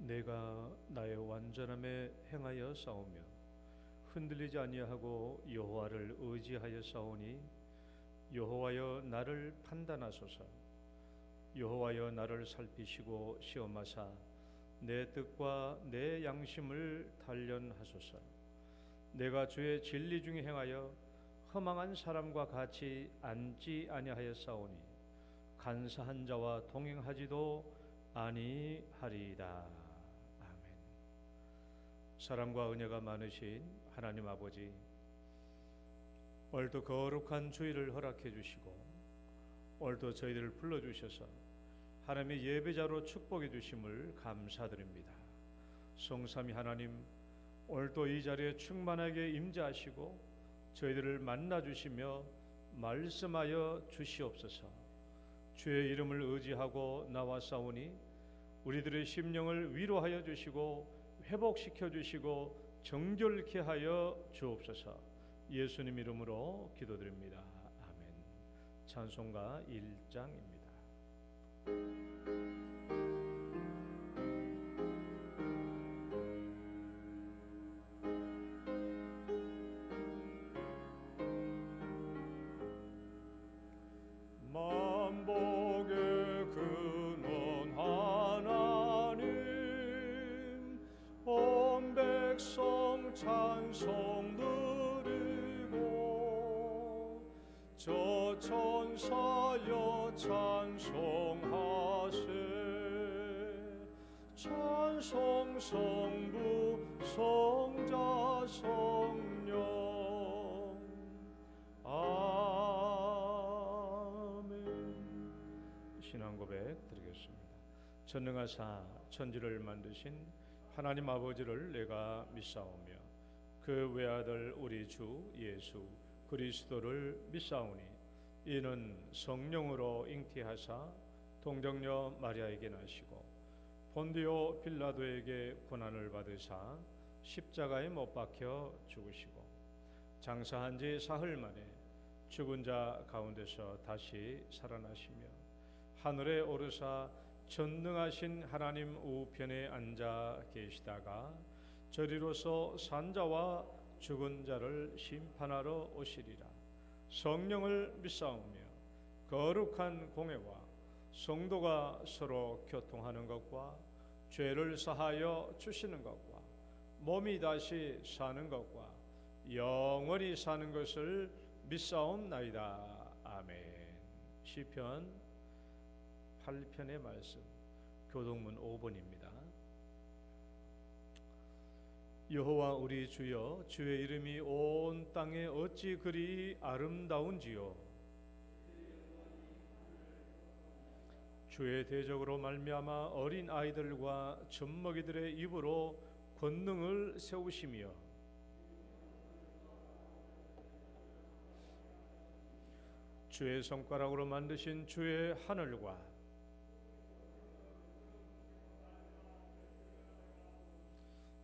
내가 나의 완전함에 행하여 싸우며 흔들리지 아니하고 여호와를 의지하여 싸우니 여호와여 나를 판단하소서. 여호와여 나를 살피시고 시험하사 내 뜻과 내 양심을 단련하소서. 내가 주의 진리 중에 행하여 허망한 사람과 같이 앉지 아니하여 싸우니 간사한 자와 동행하지도 아니하리이다. 아멘. 사랑과 은혜가 많으신 하나님 아버지, 오늘도 거룩한 주일을 허락해 주시고 오늘도 저희들을 불러주셔서 하나님의 예배자로 축복해 주심을 감사드립니다. 성삼위 하나님, 오늘도 이 자리에 충만하게 임재하시고 저희들을 만나 주시며 말씀하여 주시옵소서. 주의 이름을 의지하고 나와 싸우니 우리들의 심령을 위로하여 주시고 회복시켜 주시고 정결케 하여 주옵소서. 예수님 이름으로 기도드립니다. 아멘. 찬송가 1장입니다. 만복의 근원 하나님, 온 백성 찬송 드리고 저 천사여 찬송하세. 찬송 성부 성자 성령. 신앙 고백 드리겠습니다. 전능하사 천지를 만드신 하나님 아버지를 내가 믿사오며 그 외아들 우리 주 예수 그리스도를 믿사오니 이는 성령으로 잉태하사 동정녀 마리아에게 나시고 본디오 빌라도에게 고난을 받으사 십자가에 못 박혀 죽으시고 장사한 지 사흘 만에 죽은 자 가운데서 다시 살아나시며 하늘에 오르사 전능하신 하나님 우편에 앉아 계시다가 저리로서 산자와 죽은 자를 심판하러 오시리라. 성령을 믿사오며 거룩한 공회와 성도가 서로 교통하는 것과 죄를 사하여 주시는 것과 몸이 다시 사는 것과 영원히 사는 것을 믿사옵나이다. 아멘. 시편 8편의 말씀, 교동문 5번입니다. 여호와 우리 주여, 주의 이름이 온 땅에 어찌 그리 아름다운지요. 주의 대적으로 말미암아 어린 아이들과 젖먹이들의 입으로 권능을 세우시며 주의 손가락으로 만드신 주의 하늘과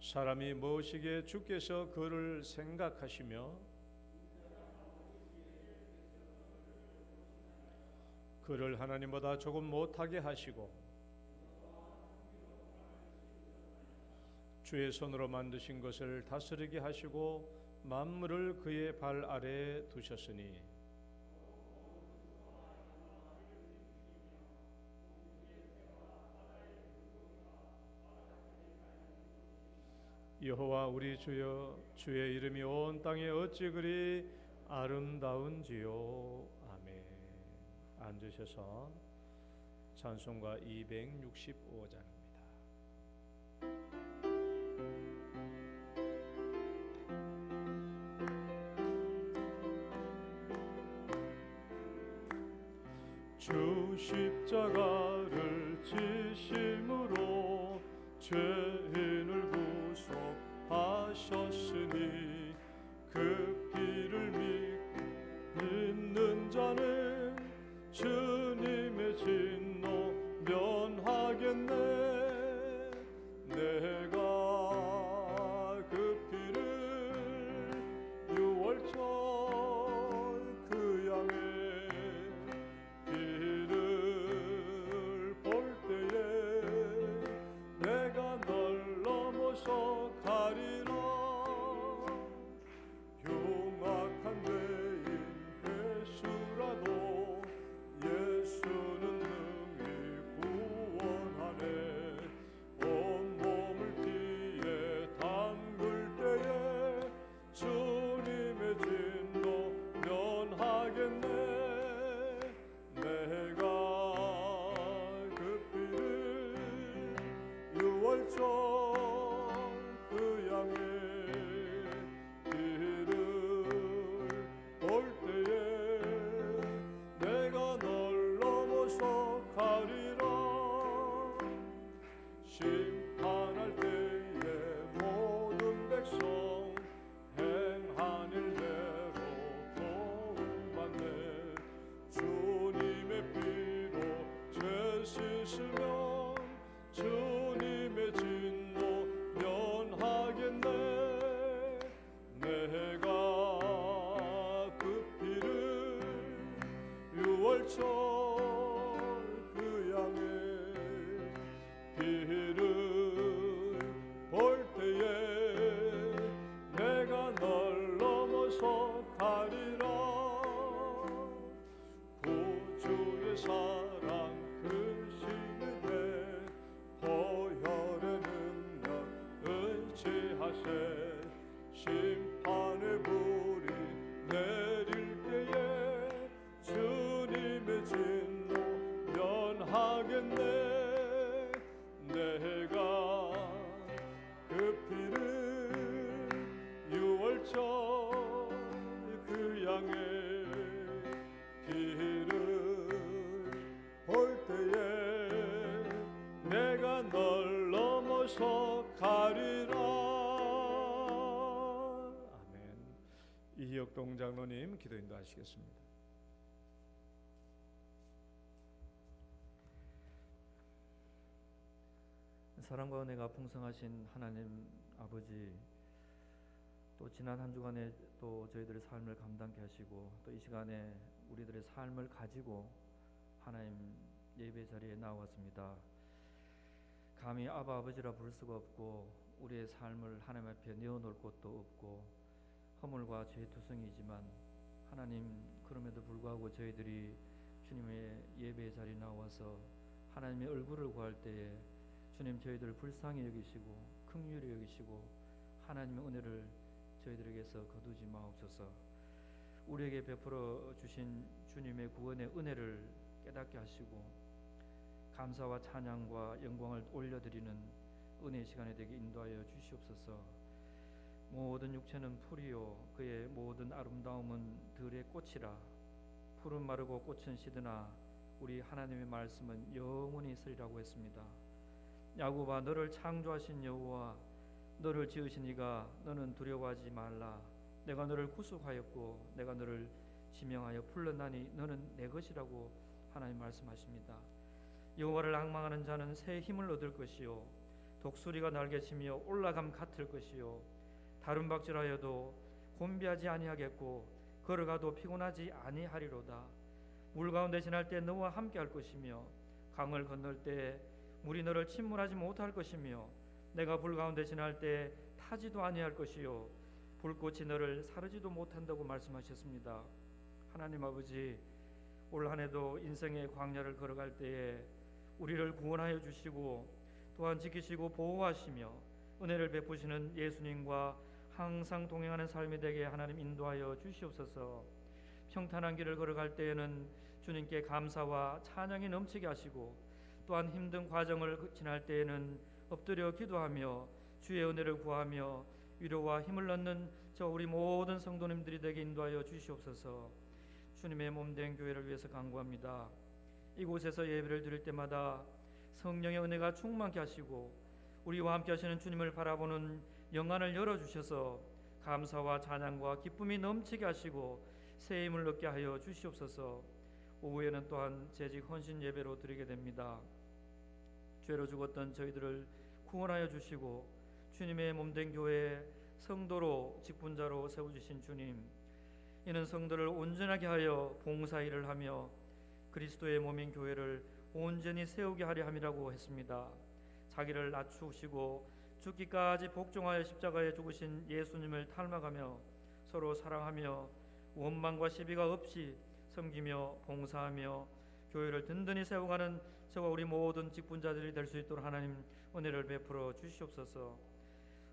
사람이 무엇이기에 주께서 그를 생각하시며 그를 하나님보다 조금 못하게 하시고 주의 손으로 만드신 것을 다스리게 하시고 만물을 그의 발 아래에 두셨으니 여호와 우리 주여, 주의 이름이 온 땅에 어찌 그리 아름다운지요. 아멘. 앉으셔서 찬송가 265장입니다. 주 십자가를 지심으로 죄인을 구속하셨으니 그 피를 믿는 자는 주님의 진노 면하겠네. 내가 그 피를 유월절 그 양의 피를 볼 때에 내가 너 6월절 그 양의 피를 볼 때에 내가 널 넘어서 가리라. 구주의 사랑 크시는데 보혈의 능력 의지하세. 심판의 불이 내릴 때에 주님의 진노 면하겠네. 내가 그 피를 6월절 그 양의 피를 볼 때에 내가 널 넘어서 가리라. 아멘. 이혁동 장로님 기도 인도하시겠습니다. 사랑과 은혜가 풍성하신 하나님 아버지, 또 지난 한 주간에 또 저희들의 삶을 감당케 하시고 또 이 시간에 우리들의 삶을 가지고 하나님 예배 자리에 나왔습니다. 감히 아바 아버지라 부를 수가 없고 우리의 삶을 하나님 앞에 내어놓을 곳도 없고 허물과 죄의 투성이지만 하나님, 그럼에도 불구하고 저희들이 주님의 예배 자리에 나와서 하나님의 얼굴을 구할 때에 주님 저희들을 불쌍히 여기시고 긍휼히 여기시고 하나님의 은혜를 저희들에게서 거두지 마옵소서. 우리에게 베풀어 주신 주님의 구원의 은혜를 깨닫게 하시고 감사와 찬양과 영광을 올려드리는 은혜의 시간이 되게 인도하여 주시옵소서. 모든 육체는 풀이요 그의 모든 아름다움은 들의 꽃이라. 풀은 마르고 꽃은 시드나 우리 하나님의 말씀은 영원히 있으리라고 했습니다. 야곱아, 너를 창조하신 여호와, 너를 지으신 이가 너는 두려워하지 말라. 내가 너를 구속하였고 내가 너를 지명하여 불렀나니 너는 내 것이라고 하나님 말씀하십니다. 여호와를 앙망하는 자는 새 힘을 얻을 것이요 독수리가 날개치며 올라감 같을 것이요 다름박질하여도 곤비하지 아니하겠고 걸어가도 피곤하지 아니하리로다. 물 가운데 지날 때 너와 함께 할 것이며 강을 건널 때 물이 너를 침몰하지 못할 것이며 내가 불 가운데 지날 때 타지도 아니할 것이요 불꽃이 너를 사르지도 못한다고 말씀하셨습니다. 하나님 아버지, 올 한 해도 인생의 광야를 걸어갈 때에 우리를 구원하여 주시고 또한 지키시고 보호하시며 은혜를 베푸시는 예수님과 항상 동행하는 삶이 되게 하나님 인도하여 주시옵소서. 평탄한 길을 걸어갈 때에는 주님께 감사와 찬양이 넘치게 하시고 또한 힘든 과정을 지날 때에는 엎드려 기도하며 주의 은혜를 구하며 위로와 힘을 얻는 저 우리 모든 성도님들이 되게 인도하여 주시옵소서. 주님의 몸된 교회를 위해서 간구합니다. 이곳에서 예배를 드릴 때마다 성령의 은혜가 충만케 하시고 우리와 함께 하시는 주님을 바라보는 영안을 열어주셔서 감사와 찬양과 기쁨이 넘치게 하시고 새 힘을 얻게 하여 주시옵소서. 오후에는 또한 재직 헌신 예배로 드리게 됩니다. 죄로 죽었던 저희들을 구원하여 주시고 주님의 몸된 교회에 성도로 직분자로 세워주신 주님, 이는 성도를 온전하게 하여 봉사일을 하며 그리스도의 몸인 교회를 온전히 세우게 하려 함이라고 했습니다. 자기를 낮추시고 죽기까지 복종하여 십자가에 죽으신 예수님을 닮아가며 서로 사랑하며 원망과 시비가 없이 섬기며 봉사하며 교회를 든든히 세워가는 저와 우리 모든 직분자들이 될 수 있도록 하나님 은혜를 베풀어 주시옵소서.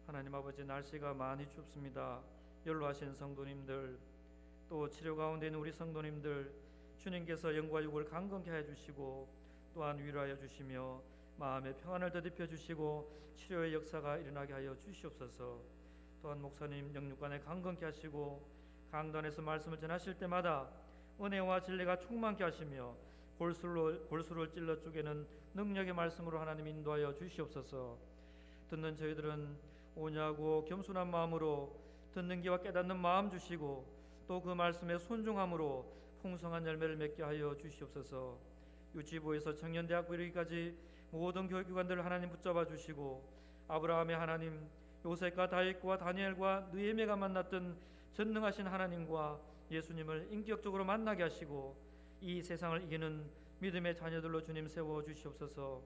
하나님 아버지, 날씨가 많이 춥습니다. 연로하신 성도님들, 또 치료 가운데 있는 우리 성도님들, 주님께서 영과 육을 강건케 해주시고 또한 위로하여 주시며 마음의 평안을 더딥혀 주시고 치료의 역사가 일어나게 하여 주시옵소서. 또한 목사님 영육간에 강건케 하시고 강단에서 말씀을 전하실 때마다 은혜와 진리가 충만케 하시며 골수를 찔러 쪼개는 능력의 말씀으로 하나님 인도하여 주시옵소서. 듣는 저희들은 온유하고 겸손한 마음으로 듣는 귀와 깨닫는 마음 주시고 또 그 말씀에 순종함으로 풍성한 열매를 맺게 하여 주시옵소서. 유치부에서 청년대학교 이르기까지 모든 교육기관들을 하나님 붙잡아 주시고 아브라함의 하나님, 요셉과 다윗과 다니엘과 느헤미야가 만났던 전능하신 하나님과 예수님을 인격적으로 만나게 하시고 이 세상을 이기는 믿음의 자녀들로 주님 세워 주시옵소서.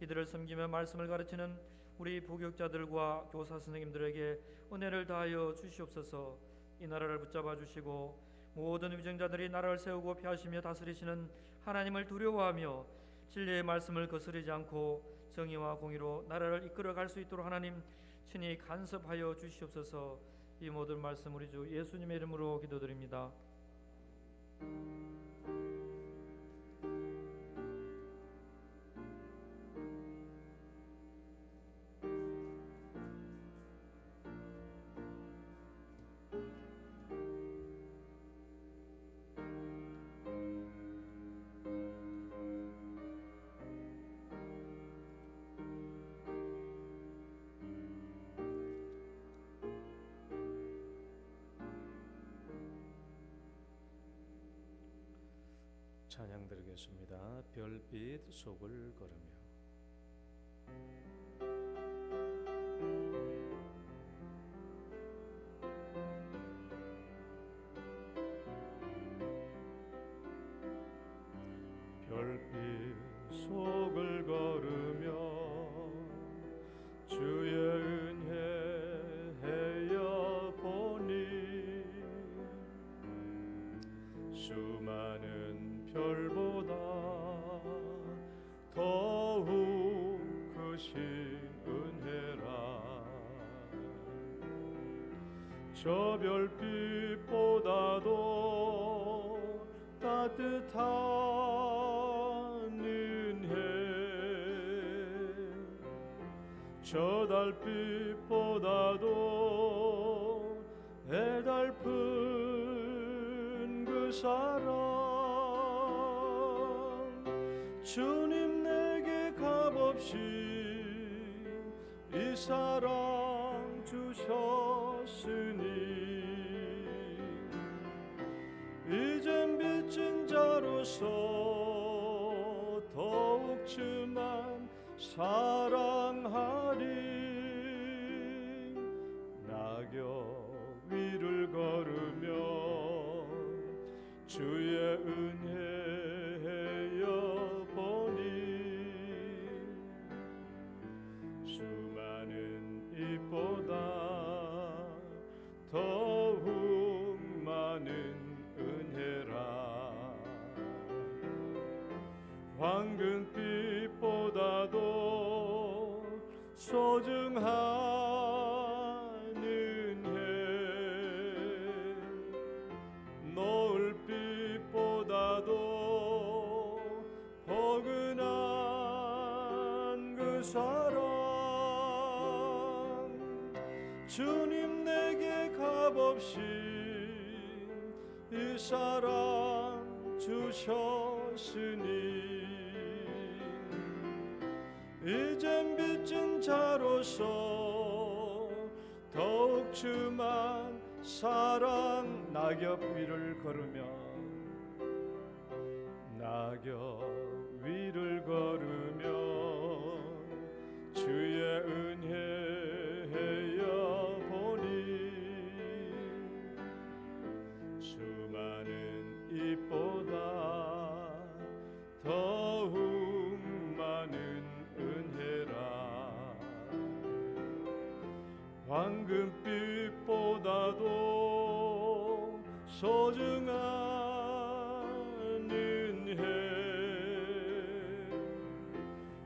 이들을 섬기며 말씀을 가르치는 우리 부교육자들과 교사 선생님들에게 은혜를 다하여 주시옵소서. 이 나라를 붙잡아 주시고 모든 위정자들이 나라를 세우고 폐하시며 다스리시는 하나님을 두려워하며 진리의 말씀을 거스르지 않고 정의와 공의로 나라를 이끌어갈 수 있도록 하나님 친히 간섭하여 주시옵소서. 이 모든 말씀 우리 주 예수님의 이름으로 기도드립니다. 찬양 드리겠습니다. 별빛 속을 걸으며. 별빛 속을 걸으며 주의 은혜 헤어 보니 수많은 별보다 더욱 크신 은혜라. 저 별빛보다도 따뜻한 은혜, 저 달빛보다도 애달픈 그 사랑, 주님 내게 값없이 이 사랑 주셨으니 이젠 빚진 자로서 더욱 주만 사랑하리. 낙엽 위를 걸으며 주의 은혜 여보니 수많은 잎보다 더욱 많은 은혜라. 황금빛보다도 소중한 은혜, 노을빛보다도 포근한 그 사랑, 주님 내게 값없이 이 사랑 주셨으니 이젠 빚진 자로서 더욱 주만 사랑. 낙엽 위를 걸으며 낙엽 위를 걸으며 주의 은혜 여보니 수많은 잎보다 더욱 많은 은혜라. 황금빛보다도 소중한 은혜,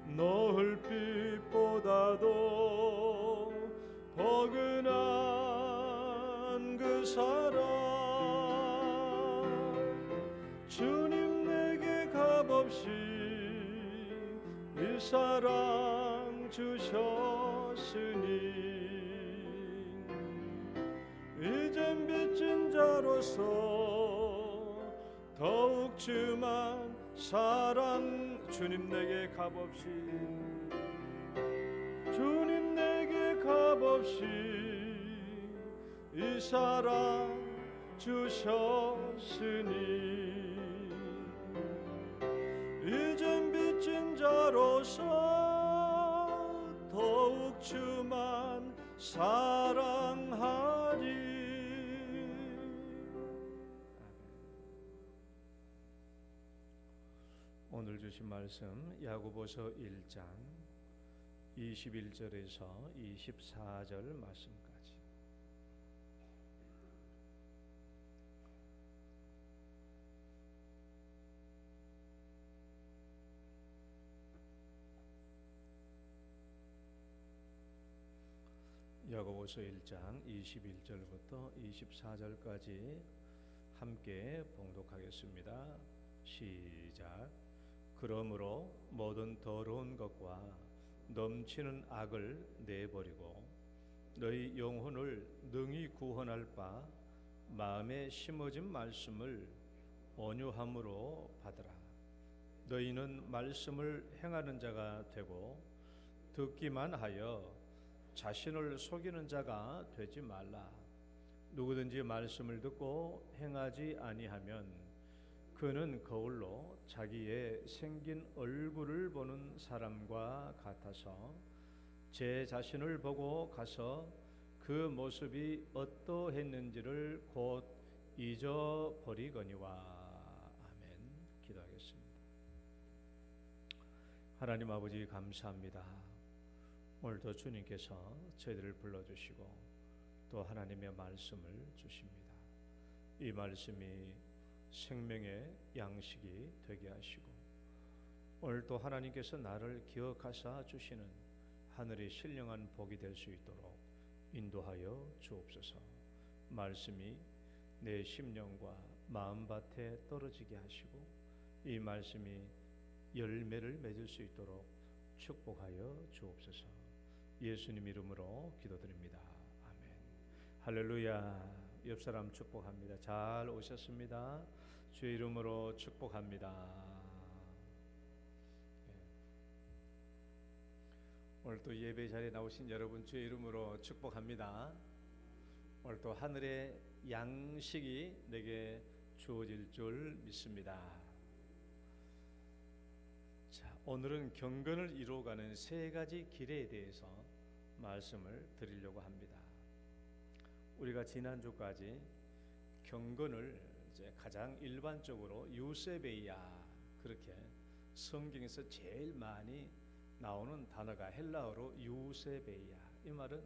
노을빛보다도 포근한 그 사랑, 주님 내게 값없이 이 사랑 주셨으니 이젠 빚진 자로서 더욱 주만 사랑. 주님 내게 값없이, 주님 내게 값없이 이 사랑 주셨으니 이젠 빚진 자로서 더욱 주만 사랑하리. 오늘 주신 말씀 야고보서 1장 21절에서 24절 말씀까지. 야고보서 1장 21절부터 24절까지 함께 봉독하겠습니다. 시작. 그러므로 모든 더러운 것과 넘치는 악을 내버리고 너희 영혼을 능히 구원할 바 마음에 심어진 말씀을 온유함으로 받으라. 너희는 말씀을 행하는 자가 되고 듣기만 하여 자신을 속이는 자가 되지 말라. 누구든지 말씀을 듣고 행하지 아니하면 그는 거울로 자기의 생긴 얼굴을 보는 사람과 같아서 제 자신을 보고 가서 그 모습이 어떠했는지를 곧 잊어버리거니와. 아멘. 기도하겠습니다. 하나님 아버지 감사합니다. 오늘도 주님께서 저희들을 불러주시고 또 하나님의 말씀을 주십니다. 이 말씀이 생명의 양식이 되게 하시고 오늘 또 하나님께서 나를 기억하사 주시는 하늘의 신령한 복이 될 수 있도록 인도하여 주옵소서. 말씀이 내 심령과 마음밭에 떨어지게 하시고 이 말씀이 열매를 맺을 수 있도록 축복하여 주옵소서. 예수님 이름으로 기도드립니다. 아멘. 할렐루야. 옆사람 축복합니다. 잘 오셨습니다. 주의 이름으로 축복합니다. 오늘 또 예배 자리에 나오신 여러분 주의 이름으로 축복합니다. 오늘 또 하늘의 양식이 내게 주어질 줄 믿습니다. 자, 오늘은 경건을 이루어가는 세 가지 길에 대해서 말씀을 드리려고 합니다. 우리가 지난주까지 경건을 이제 가장 일반적으로 유세베이아, 그렇게 성경에서 제일 많이 나오는 단어가 헬라어로 유세베이아. 이 말은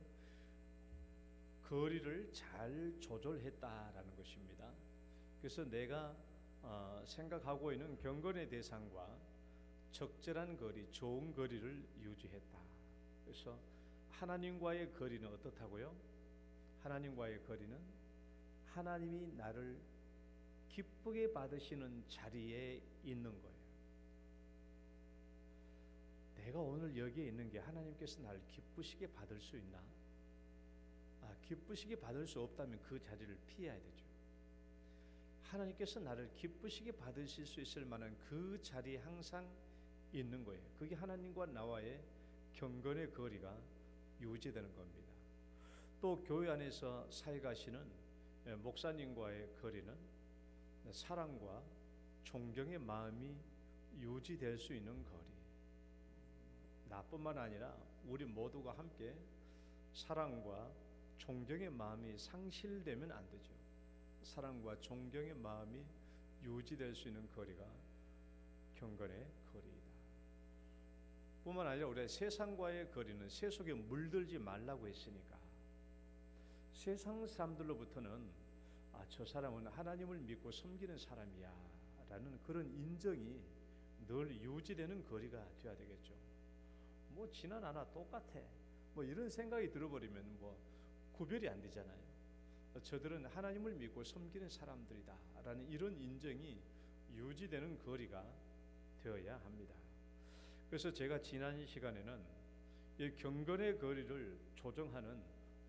거리를 잘 조절했다라는 것입니다. 그래서 내가 생각하고 있는 경건의 대상과 적절한 거리, 좋은 거리를 유지했다. 그래서 하나님과의 거리는 어떻다고요? 하나님과의 거리는 하나님이 나를 기쁘게 받으시는 자리에 있는 거예요. 내가 오늘 여기에 있는 게 하나님께서 나를 기쁘시게 받을 수 있나? 기쁘시게 받을 수 없다면 그 자리를 피해야 되죠. 하나님께서 나를 기쁘시게 받으실 수 있을 만한 그 자리에 항상 있는 거예요. 그게 하나님과 나와의 경건의 거리가 유지되는 겁니다. 또 교회 안에서 사역하시는 목사님과의 거리는 사랑과 존경의 마음이 유지될 수 있는 거리. 나뿐만 아니라 우리 모두가 함께 사랑과 존경의 마음이 상실되면 안 되죠. 사랑과 존경의 마음이 유지될 수 있는 거리가 경건의 거리이다. 뿐만 아니라 우리가 세상과의 거리는 세속에 물들지 말라고 했으니까 세상 사람들로부터는 저 사람은 하나님을 믿고 섬기는 사람이야 라는 그런 인정이 늘 유지되는 거리가 되어야 되겠죠. 뭐 지나 나나 똑같아 뭐 이런 생각이 들어버리면 뭐 구별이 안 되잖아요. 저들은 하나님을 믿고 섬기는 사람들이다 라는 이런 인정이 유지되는 거리가 되어야 합니다. 그래서 제가 지난 시간에는 이 경건의 거리를 조정하는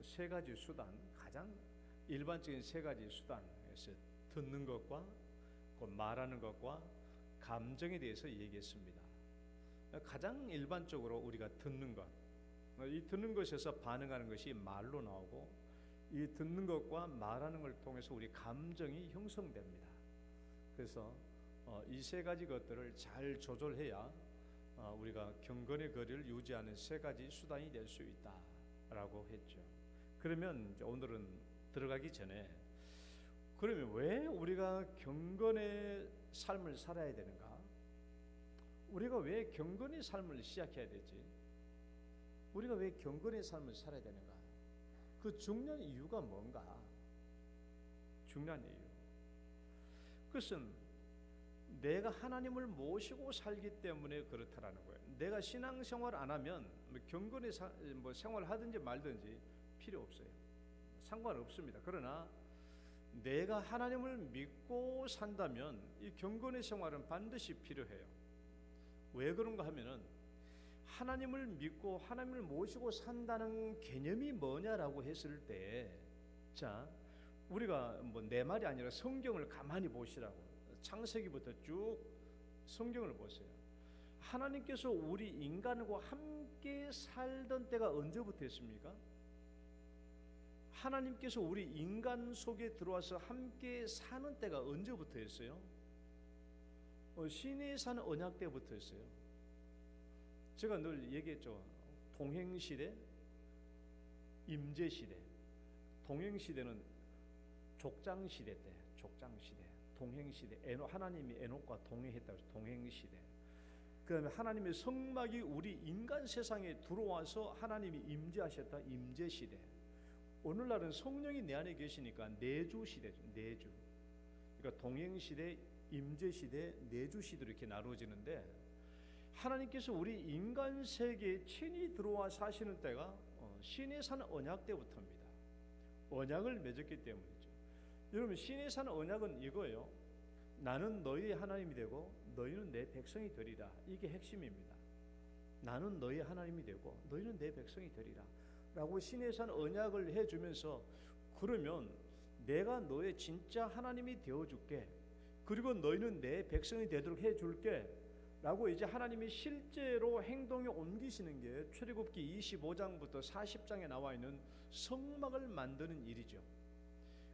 세 가지 수단, 가장 일반적인 세 가지 수단에서 듣는 것과 말하는 것과 감정에 대해서 얘기했습니다. 가장 일반적으로 우리가 듣는 것, 이 듣는 것에서 반응하는 것이 말로 나오고 이 듣는 것과 말하는 걸 통해서 우리 감정이 형성됩니다. 그래서 이 세 가지 것들을 잘 조절해야 우리가 경건의 거리를 유지하는 세 가지 수단이 될 수 있다라고 했죠. 그러면 이제 오늘은 들어가기 전에 그러면 왜 우리가 경건의 삶을 살아야 되는가? 우리가 왜 경건의 삶을 시작해야 되지? 우리가 왜 경건의 삶을 살아야 되는가? 그 중요한 이유가 뭔가? 중요한 이유. 그것은 내가 하나님을 모시고 살기 때문에 그렇다라는 거예요. 내가 신앙생활 안 하면 경건의 생활을 하든지 말든지 필요 없어요. 상관없습니다. 그러나 내가 하나님을 믿고 산다면 이 경건의 생활은 반드시 필요해요. 왜 그런가 하면은 하나님을 믿고 하나님을 모시고 산다는 개념이 뭐냐라고 했을 때, 자, 우리가 내 말이 아니라 성경을 가만히 보시라고. 창세기부터 쭉 성경을 보세요. 하나님께서 우리 인간과 함께 살던 때가 언제부터였습니까? 하나님께서 우리 인간 속에 들어와서 함께 사는 때가 언제부터였어요? 시내에 사는 언약 때부터였어요. 제가 늘 얘기했죠. 동행시대, 임재시대. 동행시대는 족장시대 때, 족장시대. 동행시대, 하나님이 에녹과 동행했다고 해서 동행시대. 그 다음에 하나님의 성막이 우리 인간 세상에 들어와서 하나님이 임재하셨다, 임재시대. 오늘날은 성령이 내 안에 계시니까 내주시대죠, 내주. 그러니까 동행시대, 임재시대, 내주시대로 이렇게 나누어지는데, 하나님께서 우리 인간 세계에 친히 들어와 사시는 때가 신에 사는 언약 때부터입니다. 언약을 맺었기 때문이죠. 여러분, 신에 사는 언약은 이거예요. 나는 너희의 하나님이 되고 너희는 내 백성이 되리라. 이게 핵심입니다. 나는 너희의 하나님이 되고 너희는 내 백성이 되리라 라고 신에 사는 언약을 해주면서, 그러면 내가 너의 진짜 하나님이 되어줄게, 그리고 너희는 내 백성이 되도록 해줄게 라고 이제 하나님이 실제로 행동에 옮기시는 게 출애굽기 25장부터 40장에 나와 있는 성막을 만드는 일이죠.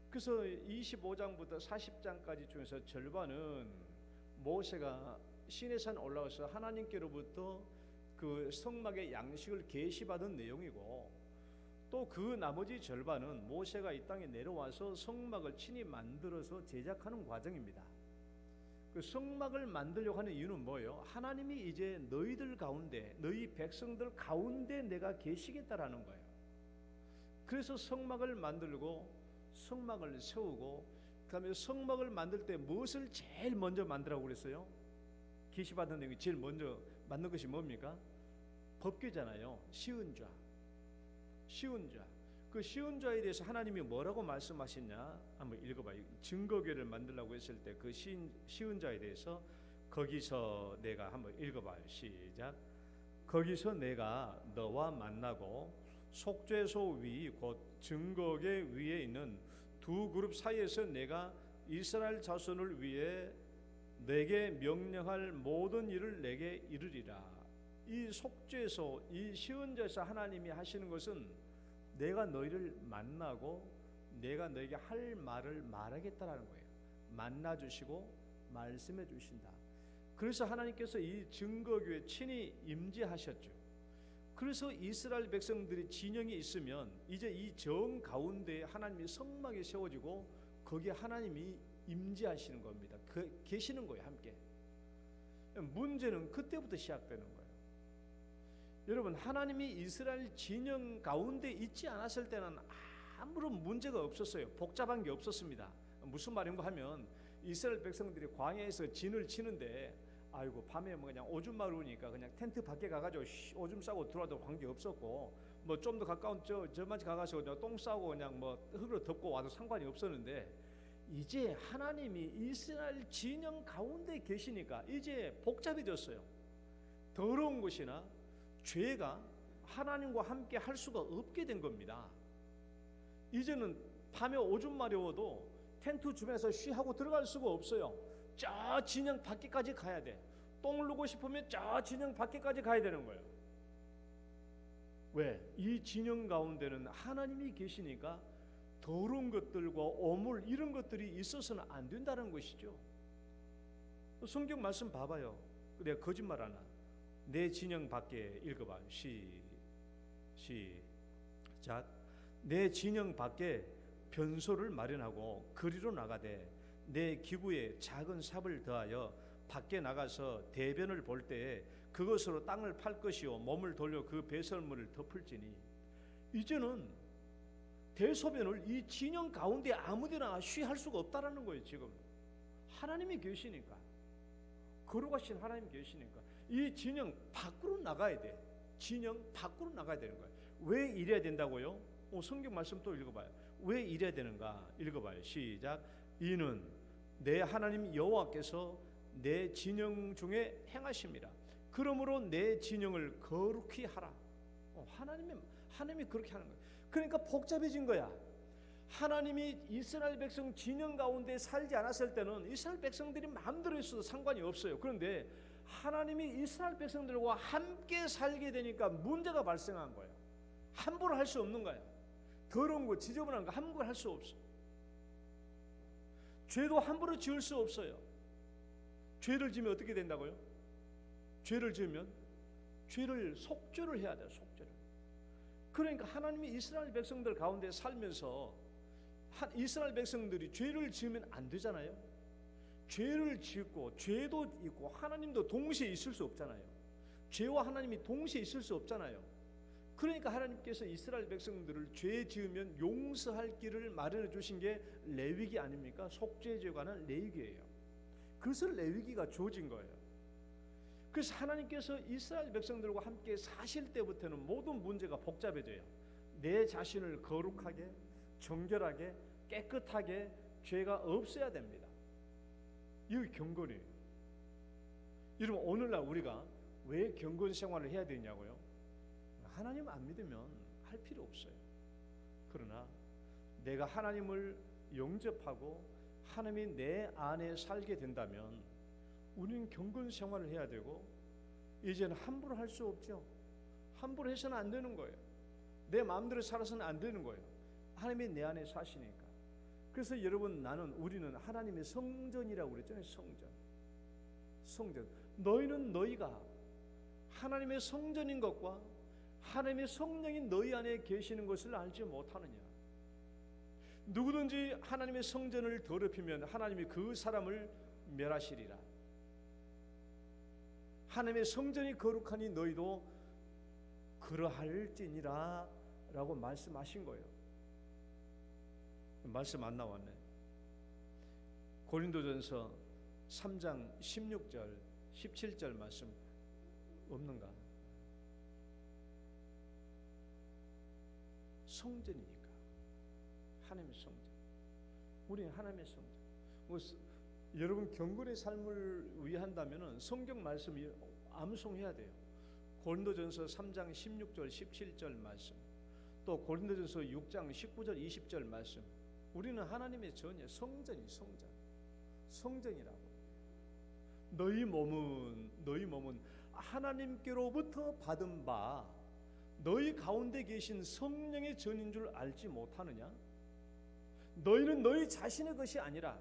그래서 25장부터 40장까지 중에서 절반은 모세가 시내산 올라가서 하나님께로부터 그 성막의 양식을 계시받은 내용이고, 또 그 나머지 절반은 모세가 이 땅에 내려와서 성막을 친히 만들어서 제작하는 과정입니다. 그 성막을 만들려고 하는 이유는 뭐예요? 하나님이 이제 너희들 가운데, 너희 백성들 가운데 내가 계시겠다라는 거예요. 그래서 성막을 만들고 성막을 세우고, 그다음에 성막을 만들 때 무엇을 제일 먼저 만들라고 그랬어요? 계시받은 내용이 제일 먼저 만든 것이 뭡니까? 법궤잖아요. 쉬운 좌. 쉬운 좌. 그 쉬운 좌에 대해서 하나님이 뭐라고 말씀하셨냐? 한번 읽어봐요. 증거궤를 만들라고 했을 때 그 쉬운 좌에 대해서 거기서 내가 한번 읽어봐요. 시작. 거기서 내가 너와 만나고 속죄소 위 곧 증거궤 위에 있는 두 그룹 사이에서 내가 이스라엘 자손을 위해 내게 명령할 모든 일을 내게 이르리라. 이 속죄소, 이 쉬운 좌에서 하나님이 하시는 것은 내가 너희를 만나고 내가 너에게 할 말을 말하겠다라는 거예요. 만나주시고 말씀해 주신다. 그래서 하나님께서 이 증거궤에 친히 임재하셨죠. 그래서 이스라엘 백성들이 진영이 있으면 이제 이 정 가운데 하나님이 성막이 세워지고 거기에 하나님이 임재하시는 겁니다. 계시는 거예요, 함께. 문제는 그때부터 시작되는 거예요. 여러분, 하나님이 이스라엘 진영 가운데 있지 않았을 때는 아무런 문제가 없었어요. 복잡한 게 없었습니다. 무슨 말인가 하면 이스라엘 백성들이 광야에서 진을 치는데, 아이고 밤에 뭐 그냥 오줌 마르니까 그냥 텐트 밖에 가가지고 오줌 싸고 들어와도 관계 없었고, 뭐 좀 더 가까운 저만 가가서 그냥 똥 싸고 그냥 뭐 흙으로 덮고 와도 상관이 없었는데, 이제 하나님이 이스라엘 진영 가운데 계시니까 이제 복잡해졌어요. 더러운 것이나 죄가 하나님과 함께 할 수가 없게 된 겁니다. 이제는 밤에 오줌 마려워도 텐트 주변에서 쉬하고 들어갈 수가 없어요. 저 진영 밖에까지 가야 돼. 똥을 누고 싶으면 저 진영 밖에까지 가야 되는 거예요. 왜? 이 진영 가운데는 하나님이 계시니까 더러운 것들과 오물 이런 것들이 있어서는 안 된다는 것이죠. 성경 말씀 봐봐요. 내가 거짓말 하나. 내 진영 밖에 읽어봐요. 시작. 내 진영 밖에 변소를 마련하고 거리로 나가되 내 기구에 작은 삽을 더하여 밖에 나가서 대변을 볼 때에 그것으로 땅을 팔 것이요 몸을 돌려 그 배설물을 덮을지니 이제는 대소변을 이 진영 가운데 아무데나 쉬할 수가 없다라는 거예요. 지금 하나님이 계시니까, 거룩하신 하나님이 계시니까 이 진영 밖으로 나가야 돼. 진영 밖으로 나가야 되는 거예요. 왜 이래야 된다고요? 성경 말씀 또 읽어봐요. 왜 이래야 되는가? 읽어봐요. 시작. 이는 내 하나님 여호와께서 내 진영 중에 행하심이라. 그러므로 내 진영을 거룩히 하라. 하나님이 그렇게 하는 거예요. 그러니까 복잡해진 거야. 하나님이 이스라엘 백성 진영 가운데 살지 않았을 때는 이스라엘 백성들이 마음대로 했어도 상관이 없어요. 그런데 하나님이 이스라엘 백성들과 함께 살게 되니까 문제가 발생한 거예요. 함부로 할 수 없는 거예요. 더러운 거, 지저분한 거 함부로 할 수 없어. 죄도 함부로 지을 수 없어요. 죄를 지으면 어떻게 된다고요? 죄를 지으면 죄를 속죄를 해야 돼요. 속죄를. 그러니까 하나님이 이스라엘 백성들 가운데 살면서 이스라엘 백성들이 죄를 지으면 안 되잖아요. 죄를 짓고 죄도 있고 하나님도 동시에 있을 수 없잖아요. 죄와 하나님이 동시에 있을 수 없잖아요. 그러니까 하나님께서 이스라엘 백성들을 죄 지으면 용서할 길을 마련해 주신 게 레위기 아닙니까? 속죄제에 관한 레위기예요. 그래서 레위기가 주어진 거예요. 그래서 하나님께서 이스라엘 백성들과 함께 사실 때부터는 모든 문제가 복잡해져요. 내 자신을 거룩하게, 정결하게, 깨끗하게 죄가 없어야 됩니다. 이게 경건이에요. 여러분, 오늘날 우리가 왜 경건 생활을 해야 되냐고요? 하나님 안 믿으면 할 필요 없어요. 그러나 내가 하나님을 영접하고 하나님이 내 안에 살게 된다면 우리는 경건 생활을 해야 되고, 이제는 함부로 할 수 없죠. 함부로 해서는 안 되는 거예요. 내 마음대로 살아서는 안 되는 거예요. 하나님이 내 안에 사시니까. 그래서 여러분, 우리는 하나님의 성전이라고 그랬잖아요. 성전. 너희는 너희가 하나님의 성전인 것과 하나님의 성령이 너희 안에 계시는 것을 알지 못하느냐. 누구든지 하나님의 성전을 더럽히면 하나님이 그 사람을 멸하시리라. 하나님의 성전이 거룩하니 너희도 그러할지니라 라고 말씀하신 거예요. 말씀 안 나왔네. 고린도전서 3장 16절 17절 말씀 없는가? 성전이니까. 하나님의 성전. 우리는 하나님의 성전. 여러분, 경건의 삶을 위한다면 성경 말씀이 암송해야 돼요. 고린도전서 3장 16절 17절 말씀, 또 고린도전서 6장 19절 20절 말씀. 우리는 하나님의 전이에요. 성전이라고. 너희 몸은 하나님께로부터 받은 바 너희 가운데 계신 성령의 전인 줄 알지 못하느냐? 너희는 너희 자신의 것이 아니라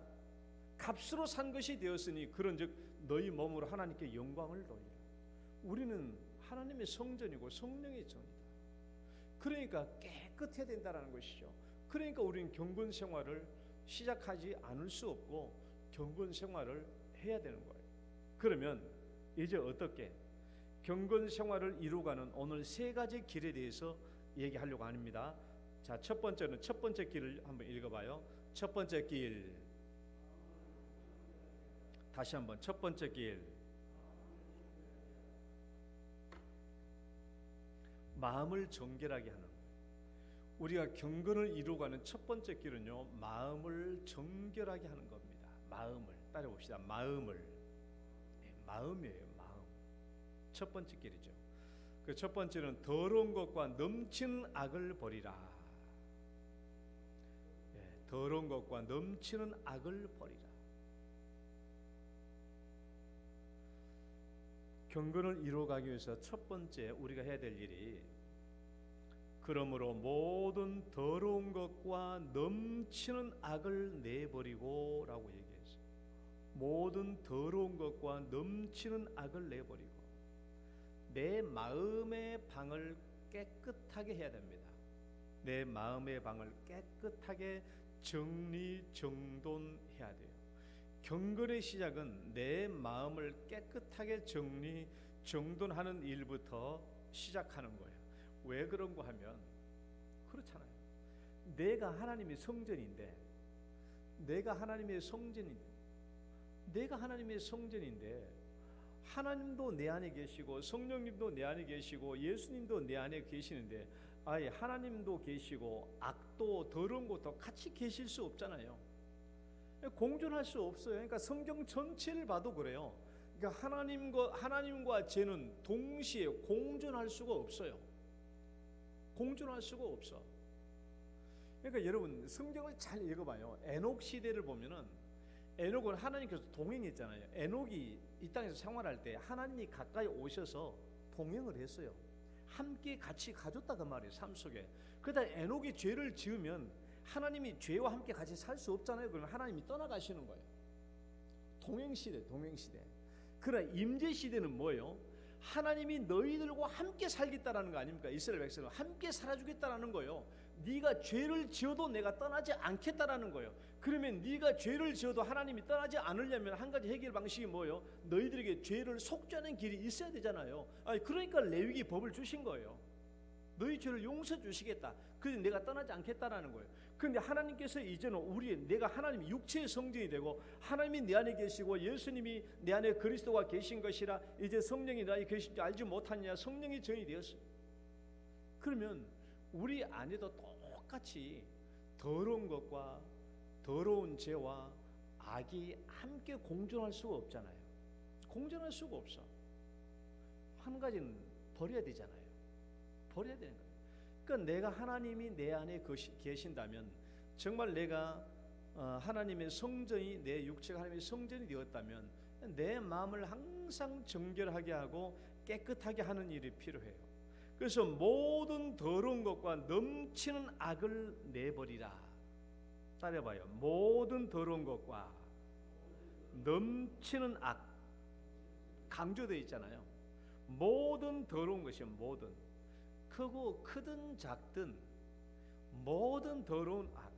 값으로 산 것이 되었으니 그런즉 너희 몸으로 하나님께 영광을 돌리라. 우리는 하나님의 성전이고 성령의 전이다. 그러니까 깨끗해야 된다는 것이죠. 그러니까 우리는 경건 생활을 시작하지 않을 수 없고 경건 생활을 해야 되는 거예요. 그러면 이제 어떻게 경건 생활을 이루어가는 오늘 세 가지 길에 대해서 얘기하려고 합니다. 자, 첫 번째 길을 한번 읽어봐요. 첫 번째 길. 다시 한번 첫 번째 길. 마음을 정결하게 하는 거예요. 우리가 경건을 이루어가는 첫 번째 길은요, 마음을 정결하게 하는 겁니다. 마음을 따라봅시다. 마음이에요. 마음. 첫 번째 길이죠. 그 첫 번째는 더러운 것과 넘치는 악을 버리라. 더러운 것과 넘치는 악을 버리라. 경건을 이루어가기 위해서 첫 번째 우리가 해야 될 일이, 그러므로 모든 더러운 것과 넘치는 악을 내버리고 라고 얘기했어요. 모든 더러운 것과 넘치는 악을 내버리고 내 마음의 방을 깨끗하게 해야 됩니다. 내 마음의 방을 깨끗하게 정리정돈해야 돼요. 경건의 시작은 내 마음을 깨끗하게 정돈하는 일부터 시작하는 거예요. 왜 그런 거 하면 그렇잖아요. 내가 하나님의 성전인데 하나님도 내 안에 계시고 성령님도 내 안에 계시고 예수님도 내 안에 계시는데 아예 하나님도 계시고 악도 더러운 것도 같이 계실 수 없잖아요. 공존할 수 없어요. 그러니까 성경 전체를 봐도 그래요. 그러니까 하나님과 죄는 동시에 공존할 수가 없어요. 공존할 수가 없어. 그러니까 여러분 성경을 잘 읽어봐요. 에녹 시대를 보면은 에녹은 하나님께서 동행했잖아요. 에녹이 이 땅에서 생활할 때 하나님이 가까이 오셔서 동행을 했어요. 함께 같이 가줬다 그 말이에요. 삶 속에. 그러다 에녹이 죄를 지으면 하나님이 죄와 함께 같이 살 수 없잖아요. 그러면 하나님이 떠나가시는 거예요. 동행시대. 그러나 임재시대는 뭐예요? 하나님이 너희들과 함께 살겠다라는 거 아닙니까? 이스라엘 백성은 함께 살아주겠다라는 거예요. 네가 죄를 지어도 내가 떠나지 않겠다라는 거예요. 그러면 네가 죄를 지어도 하나님이 떠나지 않으려면 한 가지 해결 방식이 뭐예요? 너희들에게 죄를 속죄하는 길이 있어야 되잖아요. 그러니까 레위기 법을 주신 거예요. 너희 죄를 용서 주시겠다. 그래서 내가 떠나지 않겠다라는 거예요. 그런데 하나님께서 이제는 내가 하나님 육체의 성전이 되고 하나님이 내 안에 계시고 예수님이 내 안에 그리스도가 계신 것이라 이제 성령이 내 안에 계신 줄 알지 못하느냐. 성령이 전이 되었어요. 그러면 우리 안에도 똑같이 더러운 것과 더러운 죄와 악이 함께 공존할 수가 없잖아요. 공존할 수가 없어. 한 가지는 버려야 되잖아요. 버려야 되는 거예요. 그러니까 내가 하나님이 내 안에 계신다면 정말 내가 하나님의 성전이 내 육체가 하나님의 성전이 되었다면 내 마음을 항상 정결하게 하고 깨끗하게 하는 일이 필요해요. 그래서 모든 더러운 것과 넘치는 악을 내버리라. 따라해봐요. 모든 더러운 것과 넘치는 악. 강조되어 있잖아요. 모든 더러운 것이요. 모든. 크고 크든 작든 모든 더러운 악.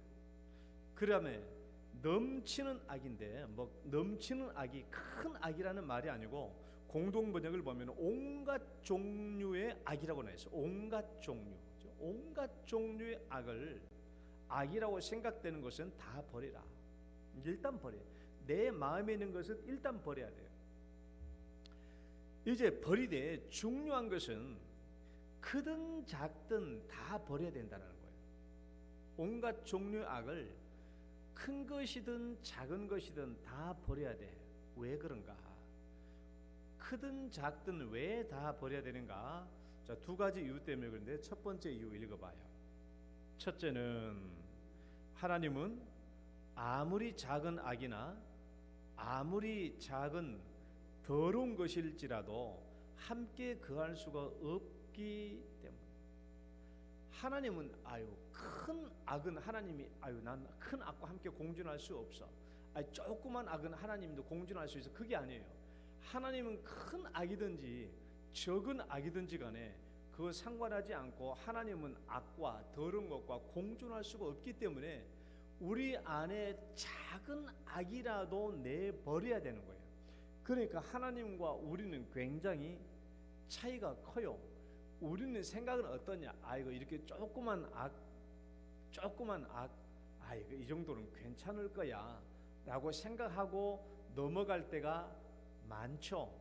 그다음에 넘치는 악인데 넘치는 악이 큰 악이라는 말이 아니고 공동 번역을 보면 온갖 종류의 악이라고 나와 있어요. 온갖 종류의 악을 악이라고 생각되는 것은 다 버리라. 일단 버려. 내 마음에 있는 것은 일단 버려야 돼요. 이제 버리되 중요한 것은 크든 작든 다 버려야 된다는 거예요. 온갖 종류의 악을 큰 것이든 작은 것이든 다 버려야 돼. 왜 그런가? 크든 작든 왜 다 버려야 되는가? 자, 두 가지 이유 때문에 그런데 첫 번째 이유 읽어봐요. 첫째는 하나님은 아무리 작은 악이나 아무리 작은 더러운 것일지라도 함께 거할 수가 없기 때문에 하나님은 큰 악은 하나님이 난 큰 악과 함께 공존할 수 없어. 조그만 악은 하나님도 공존할 수 있어. 그게 아니에요. 하나님은 큰 악이든지 적은 악이든지 간에 그거 상관하지 않고 하나님은 악과 더러운 것과 공존할 수가 없기 때문에 우리 안에 작은 악이라도 내버려야 되는 거예요. 그러니까 하나님과 우리는 굉장히 차이가 커요. 우리는 생각은 어떠냐? 이거 이렇게 조그만 악, 이거 이 정도는 괜찮을 거야 라고 생각하고 넘어갈 때가 많죠.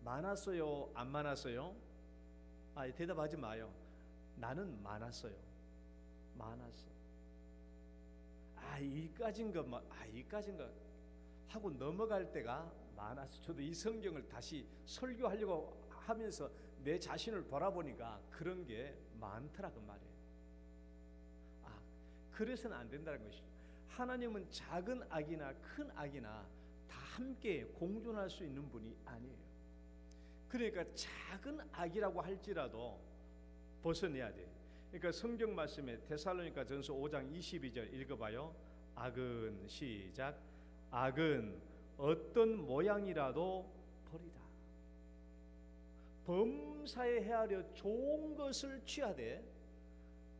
많았어요? 안 많았어요? 대답하지 마요. 나는 많았어요. 이까진가 하고 넘어갈 때가 많았어요. 저도 이 성경을 다시 설교하려고 하면서 내 자신을 돌아보니까 그런 게 많더라 그 말이에요. 그래서는 안 된다는 것이죠. 하나님은 작은 악이나 큰 악이나 다 함께 공존할 수 있는 분이 아니에요. 그러니까 작은 악이라고 할지라도 벗어내야 돼. 그러니까 성경 말씀에 데살로니가 전서 5장 22절 읽어봐요. 악은 시작. 악은 어떤 모양이라도 버리라. 범사에 헤아려 좋은 것을 취하되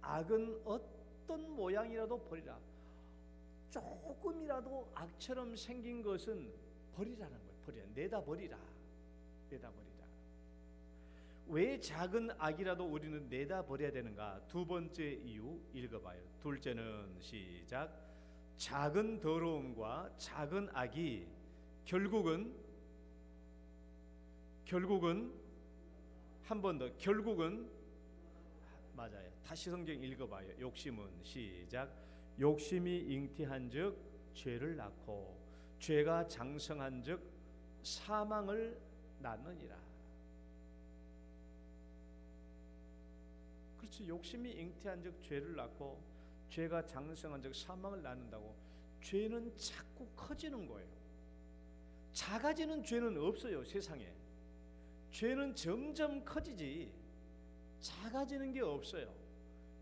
악은 어떤 모양이라도 버리라. 조금이라도 악처럼 생긴 것은 버리라는 거예요. 버려. 내다 버리라. 내다 버리라. 왜 작은 악이라도 우리는 내다 버려야 되는가? 두 번째 이유 읽어봐요. 둘째는 시작. 작은 더러움과 작은 악이 결국은 한 번 더 결국은 맞아요. 다시 성경 읽어봐요. 욕심은 시작. 욕심이 잉태한즉 죄를 낳고 죄가 장성한즉 사망을 낳느니라. 그렇지. 욕심이 잉태한즉 죄를 낳고 죄가 장성한즉 사망을 낳는다고. 죄는 자꾸 커지는 거예요. 작아지는 죄는 없어요. 세상에. 죄는 점점 커지지 작아지는 게 없어요.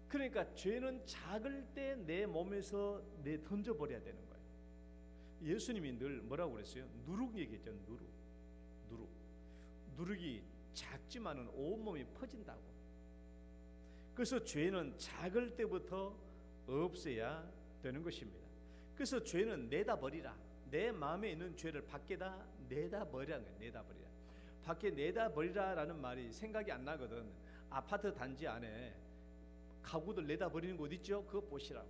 그러니까 죄는 작을 때 내 몸에서 던져버려야 되는 거예요. 예수님이 늘 뭐라고 그랬어요? 누룩 얘기했죠. 누룩이 작지만은 온몸이 퍼진다고. 그래서 죄는 작을 때부터 없애야 되는 것입니다. 그래서 죄는 내다 버리라. 내 마음에 있는 죄를 밖에다 내다 버리라는 거예요. 내다 버리라. 밖에 내다 버리라라는 말이 생각이 안 나거든. 아파트 단지 안에 가구들 내다 버리는 곳 있죠? 그거 보시라고.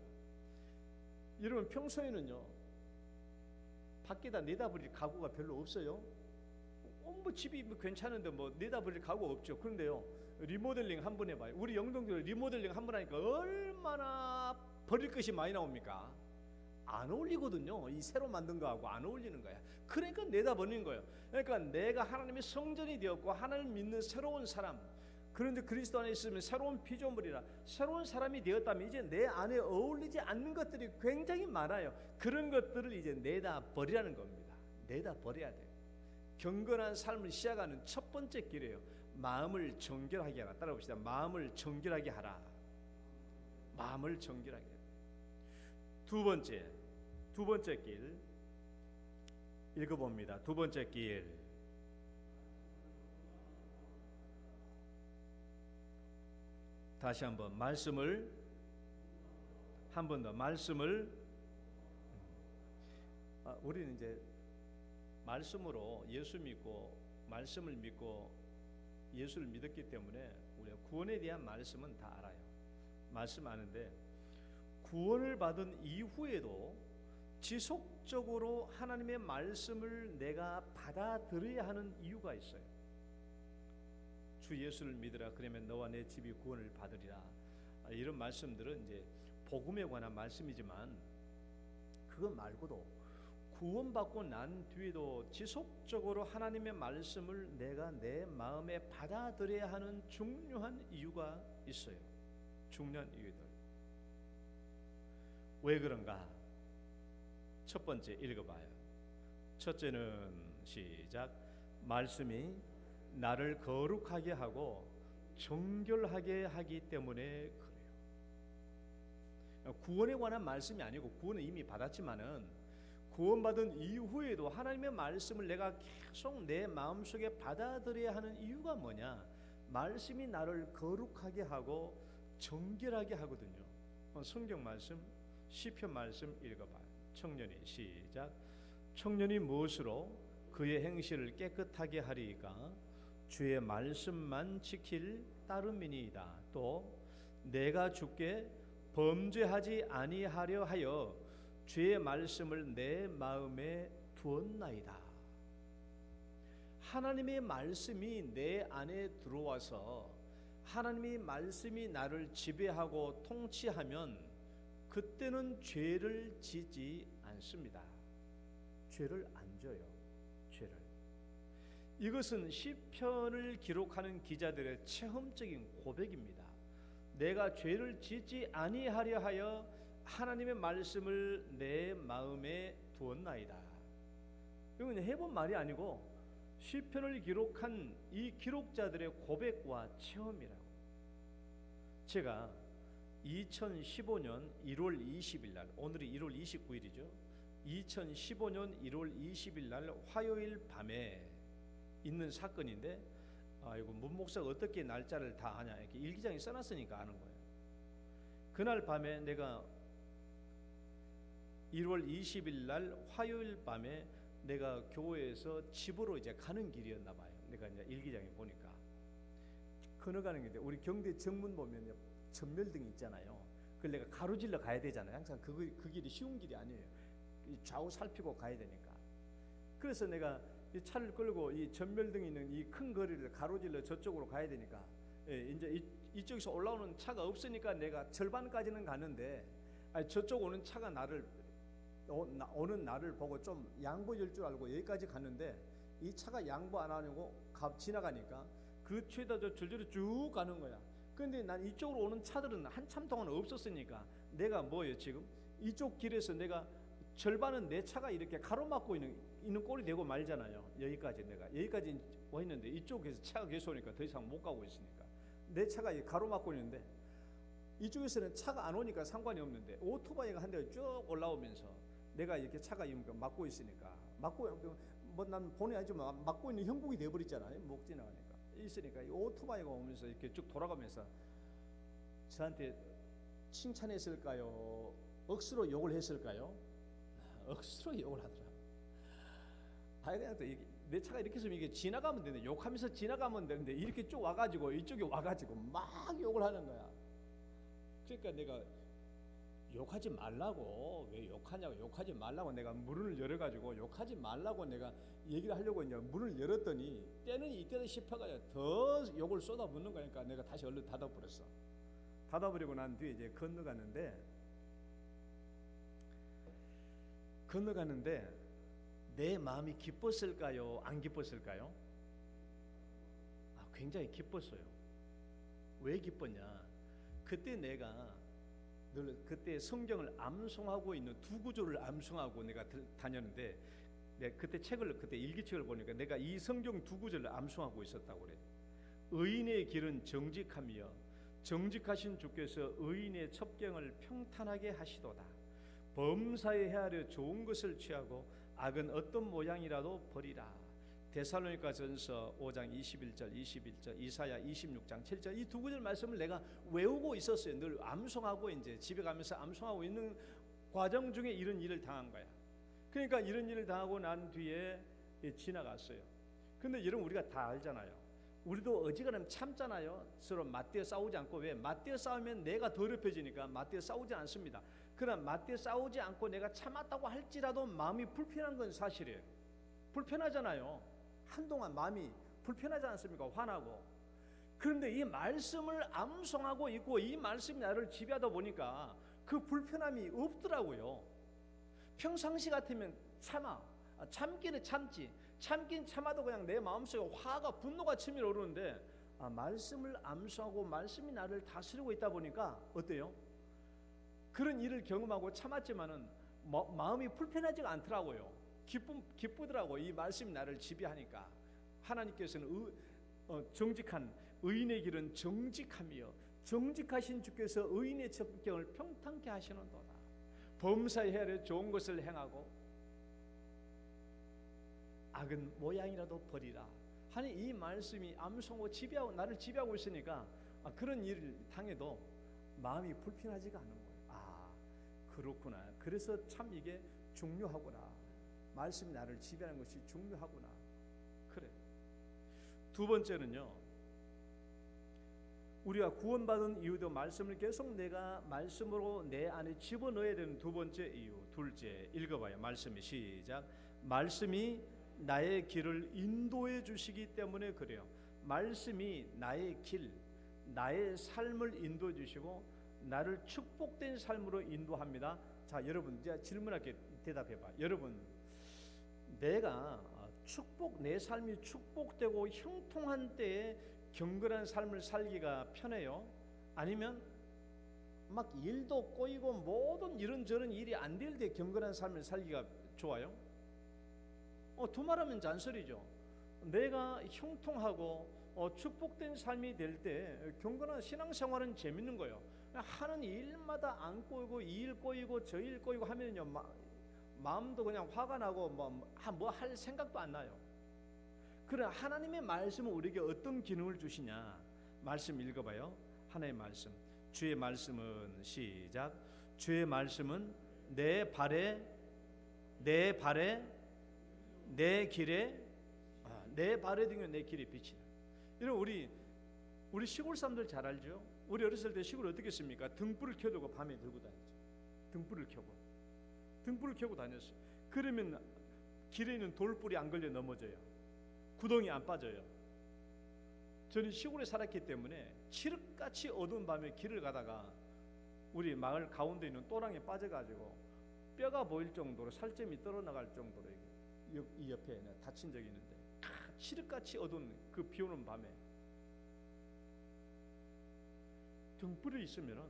여러분 평소에는요 밖에다 내다 버릴 가구가 별로 없어요. 뭐 집이 뭐 괜찮은데 뭐 내다 버릴 가구 없죠. 그런데요 리모델링 한번 해봐요. 우리 영동교회 리모델링 한번 하니까 얼마나 버릴 것이 많이 나옵니까? 안 어울리거든요. 이 새로 만든 거하고 안 어울리는 거야. 그러니까 내다 버리는 거예요. 그러니까 내가 하나님의 성전이 되었고 하나님을 믿는 새로운 사람, 그런데 그리스도 안에 있으면 새로운 피조물이라 새로운 사람이 되었다면 이제 내 안에 어울리지 않는 것들이 굉장히 많아요. 그런 것들을 이제 내다 버리라는 겁니다. 내다 버려야 돼요. 경건한 삶을 시작하는 첫 번째 길이에요. 마음을 정결하게 하라. 따라봅시다. 마음을 정결하게 하라. 마음을 정결하게 하라. 두 번째 길 읽어봅니다. 두 번째 길 다시 한번 말씀을 한 번 더 말씀을 우리는 이제 말씀으로 예수 믿고 말씀을 믿고 예수를 믿었기 때문에 우리가 구원에 대한 말씀은 다 알아요. 말씀 아는데 구원을 받은 이후에도 지속적으로 하나님의 말씀을 내가 받아들여야 하는 이유가 있어요. 주 예수를 믿으라 그러면 너와 내 집이 구원을 받으리라. 이런 말씀들은 이제 복음에 관한 말씀이지만 그것 말고도 구원받고 난 뒤에도 지속적으로 하나님의 말씀을 내가 내 마음에 받아들여야 하는 중요한 이유가 있어요. 중요한 이유들. 왜 그런가? 첫 번째 읽어봐요. 첫째는 시작. 말씀이 나를 거룩하게 하고 정결하게 하기 때문에 그래요. 구원에 관한 말씀이 아니고 구원은 이미 받았지만은 구원받은 이후에도 하나님의 말씀을 내가 계속 내 마음속에 받아들여야 하는 이유가 뭐냐? 말씀이 나를 거룩하게 하고 정결하게 하거든요. 성경 말씀 시편 말씀 읽어봐요. 청년이 시작. 청년이 무엇으로 그의 행실을 깨끗하게 하리이까? 주의 말씀만 지킬 따름이니이다. 또 내가 주께 범죄하지 아니하려 하여 주의 말씀을 내 마음에 두었나이다. 하나님의 말씀이 내 안에 들어와서 하나님의 말씀이 나를 지배하고 통치하면 그때는 죄를 짓지 않습니다. 죄를 안 져요. 죄를. 이것은 시편을 기록하는 기자들의 체험적인 고백입니다. 내가 죄를 짓지 아니하려 하여 하나님의 말씀을 내 마음에 두었나이다. 이건 해본 말이 아니고 시편을 기록한 이 기록자들의 고백과 체험이라고. 제가 2015년 1월 20일 날, 오늘이 1월 29일이죠. 2015년 1월 20일 날 화요일 밤에 있는 사건인데, 이거 문 목사가 어떻게 날짜를 다 하냐 이렇게 일기장에 써놨으니까 아는 거예요. 그날 밤에 내가 1월 20일 날 화요일 밤에 내가 교회에서 집으로 이제 가는 길이었나 봐요. 내가 이제 일기장에 보니까 건너가는 길인데 우리 경대 정문 보면 전멸등이 있잖아요. 그걸 내가 가로질러 가야 되잖아요. 항상 그 길이 쉬운 길이 아니에요. 좌우 살피고 가야 되니까. 그래서 내가 이 차를 끌고 이 전멸등이 있는 이 큰 거리를 가로질러 저쪽으로 가야 되니까 이제 이쪽에서 올라오는 차가 없으니까 내가 절반까지는 가는데 저쪽 오는 차가 오는 나를 보고 좀 양보할 줄 알고 여기까지 갔는데 이 차가 양보 안 하려고 지나가니까 그 뒤에다 저 줄줄이 쭉 가는 거야. 근데 난 이쪽으로 오는 차들은 한참 동안 없었으니까 내가 뭐예요 지금 이쪽 길에서 내가 절반은 내 차가 이렇게 가로막고 있는 꼴이 되고 말잖아요. 여기까지 와 있는데 이쪽에서 차가 계속 오니까 더 이상 못 가고 있으니까 내 차가 가로막고 있는데 이쪽에서는 차가 안 오니까 상관이 없는데 오토바이가 한 대가 쭉 올라오면서 내가 이렇게 차가 막고 있으니까 난 본의 아니지만 막고 있는 형국이 돼버렸잖아요. 못 지나가니까 있으니까 이 오토바이가 오면서 이렇게 쭉 돌아가면서 저한테 칭찬했을까요? 억수로 욕을 했을까요? 억수로 욕을 하더라. 그냥 또 내 차가 이렇게 해서 이게 지나가면 되는데 욕하면서 지나가면 되는데 이렇게 쭉 와가지고 이쪽에 와가지고 막 욕을 하는 거야. 그러니까 내가 욕하지 말라고 왜 욕하지 말라고 내가 문을 열어가지고 욕하지 말라고 내가 얘기를 하려고 이제 문을 열었더니 때는 이때다 싶어가지고 더 욕을 쏟아붓는 거니까 내가 다시 얼른 닫아버렸어. 닫아버리고 난 뒤에 이제 건너가는데 내 마음이 기뻤을까요? 안 기뻤을까요? 굉장히 기뻤어요. 왜 기뻤냐? 그때 내가 늘 그때 성경을 암송하고 있는 두 구절을 암송하고 내가 다녔는데 그때 일기책을 보니까 내가 이 성경 두 구절을 암송하고 있었다고 그래. 의인의 길은 정직하며 정직하신 주께서 의인의 첩경을 평탄하게 하시도다. 범사에 헤아려 좋은 것을 취하고 악은 어떤 모양이라도 버리라. 데살로니가전서 5장 21절, 이사야 26장 7절 이 두 구절 말씀을 내가 외우고 있었어요. 늘 암송하고 이제 집에 가면서 암송하고 있는 과정 중에 이런 일을 당한 거야. 그러니까 이런 일을 당하고 난 뒤에 지나갔어요. 근데 여러분 우리가 다 알잖아요. 우리도 어지간하면 참잖아요. 서로 맞대어 싸우지 않고. 왜? 맞대어 싸우면 내가 더럽혀지니까 맞대어 싸우지 않습니다. 그러나 맞대어 싸우지 않고 내가 참았다고 할지라도 마음이 불편한 건 사실이에요. 불편하잖아요. 한동안 마음이 불편하지 않습니까? 화나고. 그런데 이 말씀을 암송하고 있고 이 말씀이 나를 지배하다 보니까 그 불편함이 없더라고요. 평상시 같으면 참기는 참긴 참아도 그냥 내 마음속에 화가 분노가 치밀어 오르는데 말씀을 암송하고 말씀이 나를 다스리고 있다 보니까 어때요? 그런 일을 경험하고 참았지만은 마음이 불편하지가 않더라고요. 기쁘더라고. 이 말씀이 나를 지배하니까. 하나님께서는 정직한 의인의 길은 정직하며 정직하신 주께서 의인의 첩경을 평탄케 하시는도다. 범사에 헤아려 좋은 것을 행하고 악은 모양이라도 버리라 하니 이 말씀이 암송하고 나를 지배하고 있으니까 그런 일을 당해도 마음이 불편하지가 않은 거예요. 그렇구나. 그래서 참 이게 중요하구나. 말씀이 나를 지배하는 것이 중요하구나. 그래. 두 번째는요, 우리가 구원받은 이유도 말씀을 계속 내가 말씀으로 내 안에 집어넣어야 되는 두 번째 이유. 둘째, 읽어봐요. 말씀이 시작. 말씀이 나의 길을 인도해 주시기 때문에 그래요. 말씀이 나의 길, 나의 삶을 인도해 주시고 나를 축복된 삶으로 인도합니다. 자, 여러분 제가 질문할게. 대답해봐. 여러분, 내가 내 삶이 축복되고 형통한 때에 경건한 삶을 살기가 편해요? 아니면 막 일도 꼬이고 모든 이런저런 일이 안 될 때 경건한 삶을 살기가 좋아요? 두말하면 잔소리죠. 내가 형통하고 축복된 삶이 될 때 경건한 신앙생활은 재밌는 거예요. 하는 일마다 안 꼬이고 이 일 꼬이고 저 일 꼬이고 하면요 마음도 그냥 화가 나고 뭐 할 생각도 안 나요. 그래, 하나님의 말씀은 우리에게 어떤 기능을 주시냐? 말씀 읽어봐요. 하나님의 말씀. 주의 말씀은 시작. 주의 말씀은 내 발에 내 길에 내 발에 등은 내 길에 비치라. 여러분 우리 시골 사람들 잘 알죠? 우리 어렸을 때 시골 어떻게 했습니까? 등불을 켜두고 밤에 들고 다녔죠. 등불을 켜고 다녔어요. 그러면 길에 있는 돌불이 안 걸려 넘어져요. 구덩이 안 빠져요. 저는 시골에 살았기 때문에 칠흑같이 어두운 밤에 길을 가다가 우리 마을 가운데 있는 또랑에 빠져가지고 뼈가 보일 정도로 살점이 떨어나갈 정도로 이 옆에 다친 적이 있는데 칠흑같이 어두운 그 비오는 밤에 등불이 있으면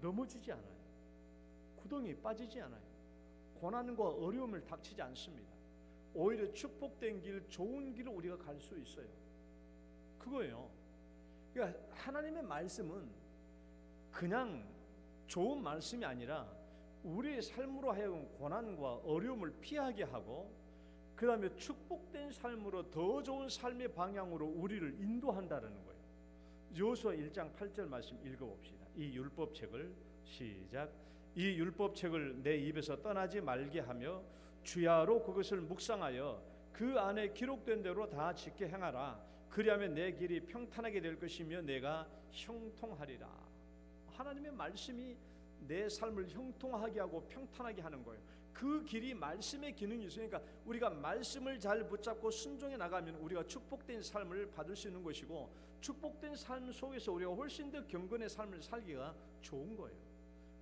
넘어지지 않아요. 구덩이에 빠지지 않아요. 고난과 어려움을 닥치지 않습니다. 오히려 축복된 길, 좋은 길을 우리가 갈 수 있어요. 그거예요. 그러니까 하나님의 말씀은 그냥 좋은 말씀이 아니라 우리의 삶으로 하여금 고난과 어려움을 피하게 하고 그 다음에 축복된 삶으로 더 좋은 삶의 방향으로 우리를 인도한다는 거예요. 여호수아 1장 8절 말씀 읽어봅시다. 이 율법책을 시작. 이 율법책을 내 입에서 떠나지 말게 하며 주야로 그것을 묵상하여 그 안에 기록된 대로 다 지켜 행하라. 그리하면 내 길이 평탄하게 될 것이며 내가 형통하리라. 하나님의 말씀이 내 삶을 형통하게 하고 평탄하게 하는 거예요. 그 길이 말씀의 기능이 있으니까 우리가 말씀을 잘 붙잡고 순종해 나가면 우리가 축복된 삶을 받을 수 있는 것이고 축복된 삶 속에서 우리가 훨씬 더 경건의 삶을 살기가 좋은 거예요.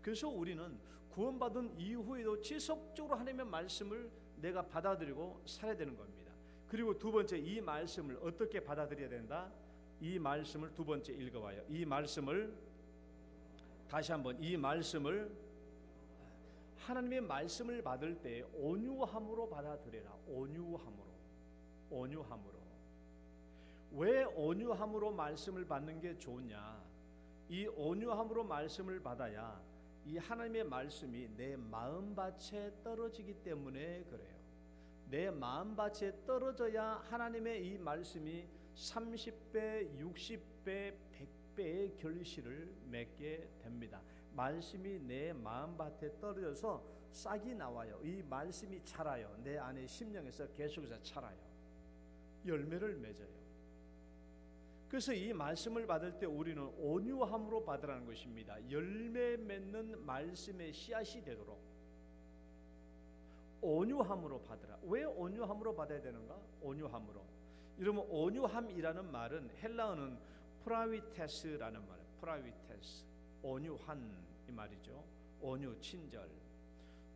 그래서 우리는 구원받은 이후에도 지속적으로 하나님의 말씀을 내가 받아들이고 살아야 되는 겁니다. 그리고 두 번째, 이 말씀을 어떻게 받아들여야 된다? 이 말씀을 두 번째 읽어봐요. 이 말씀을 다시 한번, 이 말씀을 하나님의 말씀을 받을 때 온유함으로 받아들여라. 온유함으로. 왜 온유함으로 말씀을 받는 게 좋냐? 이 온유함으로 말씀을 받아야 이 하나님의 말씀이 내 마음밭에 떨어지기 때문에 그래요. 내 마음밭에 떨어져야 하나님의 이 말씀이 30배, 60배, 100배의 결실을 맺게 됩니다. 말씀이 내 마음밭에 떨어져서 싹이 나와요. 이 말씀이 자라요. 내 안에 심령에서 계속해서 자라요. 열매를 맺어요. 그래서 이 말씀을 받을 때 우리는 온유함으로 받으라는 것입니다. 열매 맺는 말씀의 씨앗이 되도록 온유함으로 받으라. 왜 온유함으로 받아야 되는가? 온유함으로. 여러분, 온유함이라는 말은 헬라어는 프라위테스라는 말이에요. 프라위테스, 온유한 이 말이죠. 온유, 친절.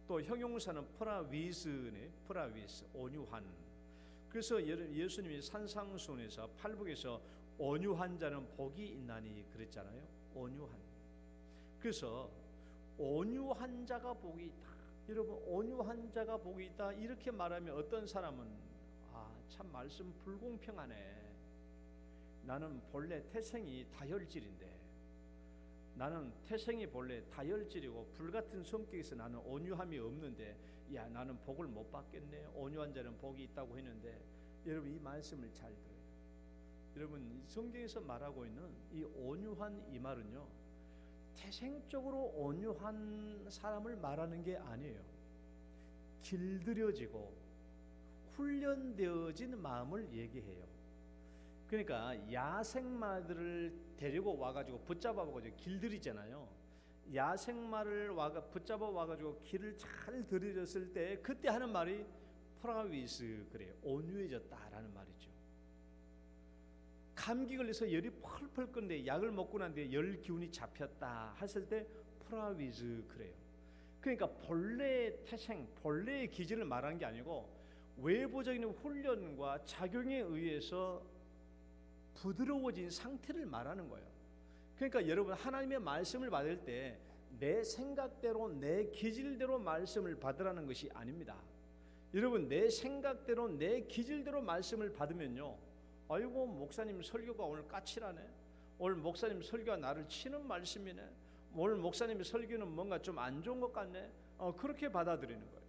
또 형용사는 프라위스네, 프라위스, 온유한. 그래서 예수님이 산상수훈에서 팔복에서 온유한 자는 복이 있나니 그랬잖아요. 온유한. 그래서 온유한 자가 복이 있다. 여러분, 온유한 자가 복이 있다 이렇게 말하면 어떤 사람은 참 말씀 불공평하네. 나는 본래 태생이 다혈질인데, 나는 태생이 본래 다혈질이고 불같은 성격에서 나는 온유함이 없는데, 야, 나는 복을 못 받겠네. 온유한 자는 복이 있다고 했는데, 여러분 이 말씀을 잘 들어요. 여러분, 성경에서 말하고 있는 이 온유한 이 말은요, 태생적으로 온유한 사람을 말하는 게 아니에요. 길들여지고 훈련되어진 마음을 얘기해요. 그러니까 야생마들을 데리고 와가지고 붙잡아가지고 길들이잖아요. 야생마를 붙잡아 와가지고 길을 잘 들여졌을 때 그때 하는 말이 프라위스, 그래요. 온유해졌다라는 말이죠. 감기 걸려서 열이 펄펄 끓는데 약을 먹고 난 뒤에 열 기운이 잡혔다 했을 때 프라위즈, 그래요. 그러니까 본래의 태생, 본래의 기질을 말하는 게 아니고 외부적인 훈련과 작용에 의해서 부드러워진 상태를 말하는 거예요. 그러니까 여러분, 하나님의 말씀을 받을 때 내 생각대로 내 기질대로 말씀을 받으라는 것이 아닙니다. 여러분, 내 생각대로 내 기질대로 말씀을 받으면요, 아이고 목사님 설교가 오늘 까칠하네, 오늘 목사님 설교가 나를 치는 말씀이네, 오늘 목사님 설교는 뭔가 좀 안 좋은 것 같네, 그렇게 받아들이는 거예요.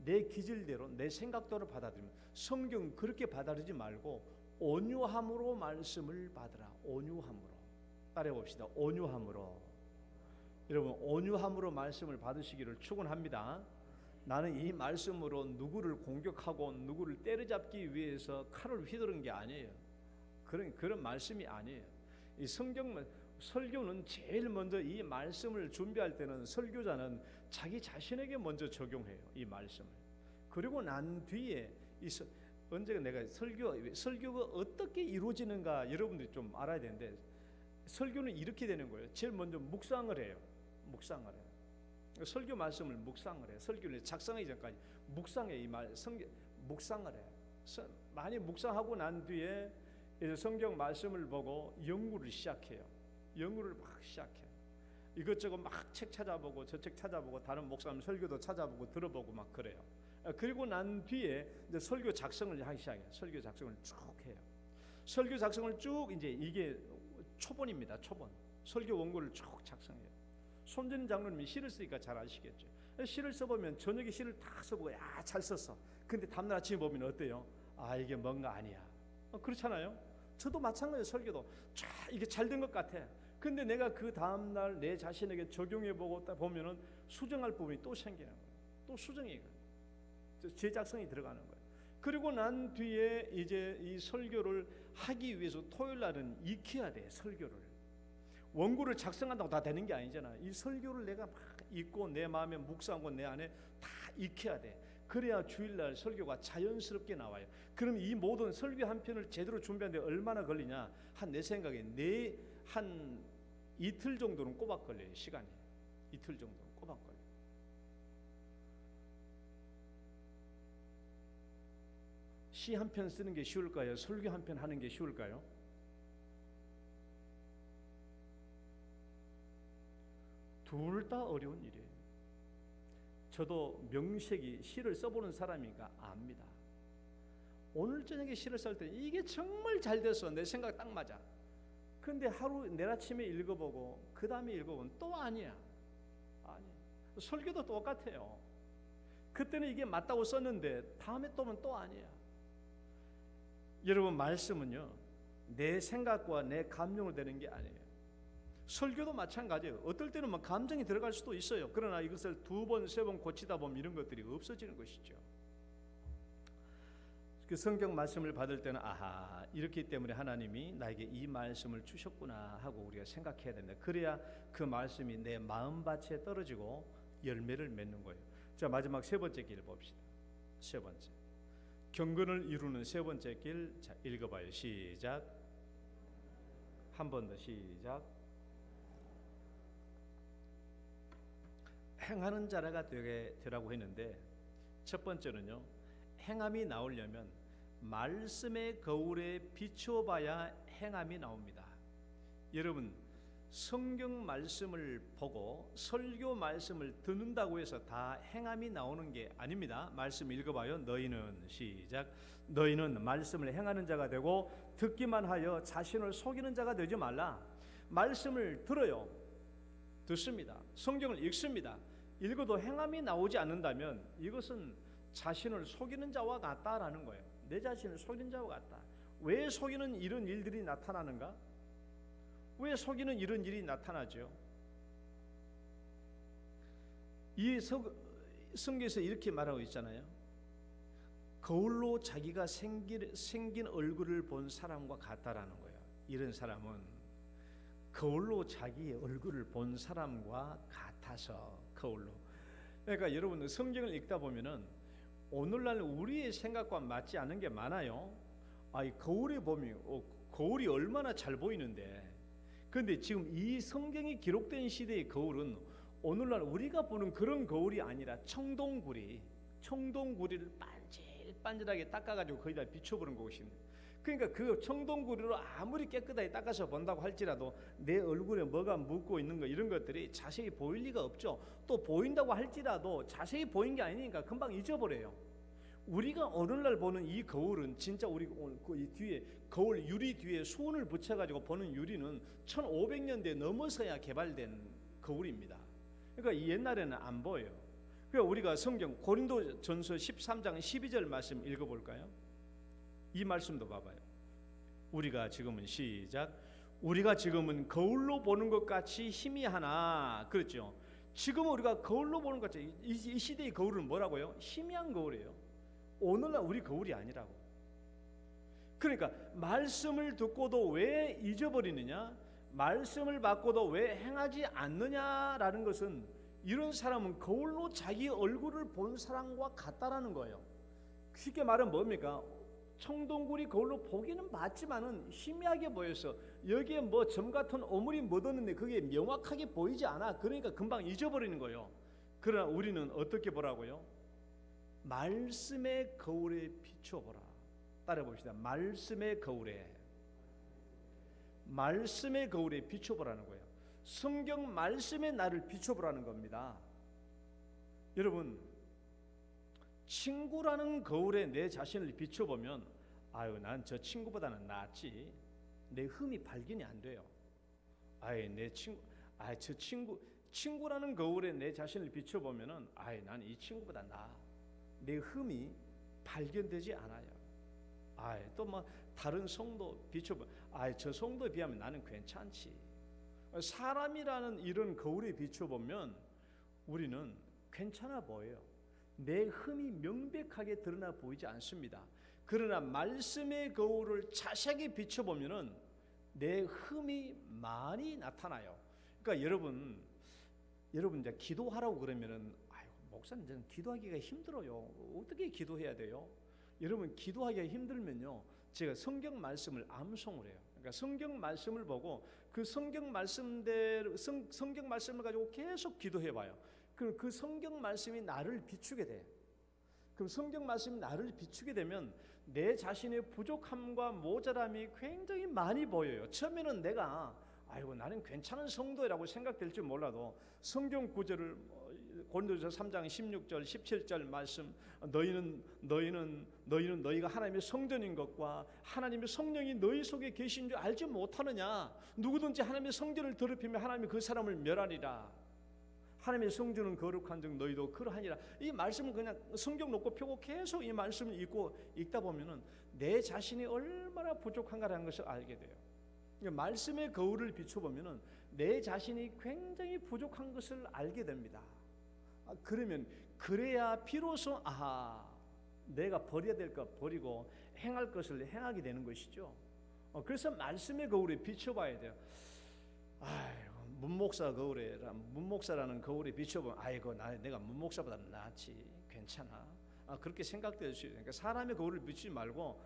내 기질대로 내 생각대로 받아들이면, 성경 그렇게 받아들이지 말고 온유함으로 말씀을 받으라. 온유함으로. 따라해 봅시다. 온유함으로. 여러분 온유함으로 말씀을 받으시기를 축원합니다. 나는 이 말씀으로 누구를 공격하고 누구를 때려잡기 위해서 칼을 휘두른 게 아니에요. 그런 말씀이 아니에요. 이 성경 설교는 제일 먼저 이 말씀을 준비할 때는 설교자는 자기 자신에게 먼저 적용해요. 이 말씀을. 그리고 난 뒤에 언제가 내가 설교가 어떻게 이루어지는가 여러분들이 좀 알아야 되는데, 설교는 이렇게 되는 거예요. 제일 먼저 묵상을 해요. 설교 말씀을 묵상을 해요. 설교를 작성하기 전까지 묵상해. 이 말 묵상을 해요. 많이 묵상하고 난 뒤에 이제 성경 말씀을 보고 연구를 시작해요. 연구를 막 시작해요. 이것저것 막 책 찾아보고 저 책 찾아보고 다른 목사님 설교도 찾아보고 들어보고 막 그래요. 그리고 난 뒤에 이제 설교 작성을 하기 시작해요. 설교 작성을 쭉 해요. 설교 작성을 쭉 이제 이게 초본입니다. 초본. 설교 원고를 쭉 작성해요. 손진 장로님이 시를 쓰니까 잘 아시겠죠. 시를 써보면 저녁에 시를 다 써보고 야, 잘 썼어. 근데 다음날 아침에 보면 어때요? 아, 이게 뭔가 아니야. 그렇잖아요. 저도 마찬가지예요. 설교도 이게 잘 된 것 같아. 근데 내가 그 다음날 내 자신에게 적용해보고 딱 보면은 수정할 부분이 또 생기는 거예요. 또 수정이 재작성이 들어가는 거예요. 그리고 난 뒤에 이제 이 설교를 하기 위해서 토요일 날은 익혀야 돼. 설교를 원고를 작성한다고 다 되는 게 아니잖아. 이 설교를 내가 막 읽고 내 마음에 묵상하고 내 안에 다 익혀야 돼. 그래야 주일날 설교가 자연스럽게 나와요. 그럼 이 모든 설교 한 편을 제대로 준비하는데 얼마나 걸리냐? 내 생각에 한 이틀 정도는 꼬박 걸려요. 시간이 이틀 정도는 꼬박 걸려요. 시 한 편 쓰는 게 쉬울까요? 설교 한 편 하는 게 쉬울까요? 둘 다 어려운 일이에요. 저도 명색이 시를 써보는 사람이니까 압니다. 오늘 저녁에 시를 쓸 때 이게 정말 잘 됐어. 내 생각 딱 맞아. 근데 하루 내일 아침에 읽어보고 그 다음에 읽어보면 또 아니야. 설교도 똑같아요. 그때는 이게 맞다고 썼는데 다음에 또 보면 또 아니야. 여러분, 말씀은요 내 생각과 내 감정으로 되는 게 아니에요. 설교도 마찬가지예요. 어떨 때는 막 감정이 들어갈 수도 있어요. 그러나 이것을 2번, 3번 고치다 보면 이런 것들이 없어지는 것이죠. 그 성경 말씀을 받을 때는 아하, 이렇기 때문에 하나님이 나에게 이 말씀을 주셨구나 하고 우리가 생각해야 된다. 그래야 그 말씀이 내 마음밭에 떨어지고 열매를 맺는 거예요. 자, 마지막 3번째 길 봅시다. 3번째 경건을 이루는 3번째 길. 자, 읽어봐요. 시작. 한 번 더 시작. 행하는 자라가 되라고 했는데, 첫 번째는요, 행함이 나오려면 말씀의 거울에 비추어봐야 행함이 나옵니다. 여러분, 성경 말씀을 보고 설교 말씀을 듣는다고 해서 다 행함이 나오는 게 아닙니다. 말씀 읽어봐요. 너희는 시작. 너희는 말씀을 행하는 자가 되고 듣기만 하여 자신을 속이는 자가 되지 말라. 말씀을 들어요. 듣습니다. 성경을 읽습니다. 읽어도 행함이 나오지 않는다면 이것은 자신을 속이는 자와 같다라는 거예요. 내 자신을 속이는 자와 같다. 왜 속이는 이런 일들이 나타나는가? 왜 속이는 이런 일이 나타나죠? 이 성경에서 이렇게 말하고 있잖아요. 거울로 자기가 생긴 얼굴을 본 사람과 같다라는 거예요. 이런 사람은 거울로 자기의 얼굴을 본 사람과 같아서 거울로. 그러니까 여러분, 성경을 읽다 보면은 오늘날 우리의 생각과 맞지 않는 게 많아요. 이 거울에 보면 거울이 얼마나 잘 보이는데. 그런데 지금 이 성경이 기록된 시대의 거울은 오늘날 우리가 보는 그런 거울이 아니라 청동구리를 반질반질하게 닦아가지고 거기다 비춰보는 것입니다. 그러니까 그 청동구리로 아무리 깨끗하게 닦아서 본다고 할지라도 내 얼굴에 뭐가 묻고 있는 거 이런 것들이 자세히 보일 리가 없죠. 또 보인다고 할지라도 자세히 보인 게 아니니까 금방 잊어버려요. 우리가 오늘날 보는 이 거울은 진짜 우리 이 뒤에 거울 유리 뒤에 수온을 붙여가지고 보는 유리는 1500년대 넘어서야 개발된 거울입니다. 그러니까 옛날에는 안 보여요. 그러니까 우리가 성경 고린도전서 13장 12절 말씀 읽어볼까요? 이 말씀도 봐봐요. 우리가 지금은 시작. 우리가 지금은 거울로 보는 것 같이 희미하나, 그렇죠? 지금은 우리가 거울로 보는 것 같이, 이 시대의 거울은 뭐라고요? 희미한 거울이에요. 오늘날 우리 거울이 아니라고. 그러니까 말씀을 듣고도 왜 잊어버리느냐, 말씀을 받고도 왜 행하지 않느냐라는 것은, 이런 사람은 거울로 자기 얼굴을 본 사람과 같다라는 거예요. 쉽게 말하면 뭡니까? 청동굴이 거울로 보기는 봤지만은 희미하게 보여서 여기에 뭐 점 같은 오물이 묻었는데 그게 명확하게 보이지 않아. 그러니까 금방 잊어버리는 거예요. 그러나 우리는 어떻게 보라고요? 말씀의 거울에 비춰보라. 따라 봅시다. 말씀의 거울에 비춰보라는 거예요. 성경 말씀의 나를 비춰보라는 겁니다. 여러분, 친구라는 거울에 내 자신을 비춰보면, 아유, 난 저 친구보다는 낫지. 내 흠이 발견이 안 돼요. 아유, 내 친구, 저 친구라는 거울에 내 자신을 비춰보면은, 아유, 난 이 친구보다 나아. 내 흠이 발견되지 않아요. 아유, 또 뭐 다른 성도 비춰보면, 아유, 저 성도에 비하면 나는 괜찮지. 사람이라는 이런 거울에 비춰보면 우리는 괜찮아 보여요. 내 흠이 명백하게 드러나 보이지 않습니다. 그러나 말씀의 거울을 자세하게 비춰보면은 내 흠이 많이 나타나요. 그러니까 여러분 이제 기도하라고 그러면은, 아유, 목사님 저는 기도하기가 힘들어요. 어떻게 기도해야 돼요? 여러분, 기도하기가 힘들면요, 제가 성경 말씀을 암송을 해요. 그러니까 성경 말씀을 보고 그 성경 말씀대로 성경 말씀을 가지고 계속 기도해 봐요. 그럼 그 성경 말씀이 나를 비추게 돼. 그럼 성경 말씀이 나를 비추게 되면 내 자신의 부족함과 모자람이 굉장히 많이 보여요. 처음에는 내가, 아이고, 나는 괜찮은 성도라고 생각될지 몰라도 성경 구절을, 고린도전서 3장 16절 17절 말씀, 너희는 너희가 하나님의 성전인 것과 하나님의 성령이 너희 속에 계신 줄 알지 못하느냐. 누구든지 하나님의 성전을 더럽히면 하나님이 그 사람을 멸하리라. 하나님의 성전은 거룩한 즉 너희도 그러하니라. 이 말씀은 그냥 성경 놓고 펴고 계속 이 말씀을 읽다 보면은 내 자신이 얼마나 부족한가라는 것을 알게 돼요. 그러니까 말씀의 거울을 비춰보면은 내 자신이 굉장히 부족한 것을 알게 됩니다. 그러면 그래야 비로소, 아하, 내가 버려야 될 것 버리고 행할 것을 행하게 되는 것이죠. 그래서 말씀의 거울에 비춰봐야 돼요. 아이고, 문목사라는 거울에 비춰보면, 아이고, 내가 문목사보다는 낫지, 괜찮아. 그렇게 생각될 수 있어요. 그러니까 사람의 거울을 비추지 말고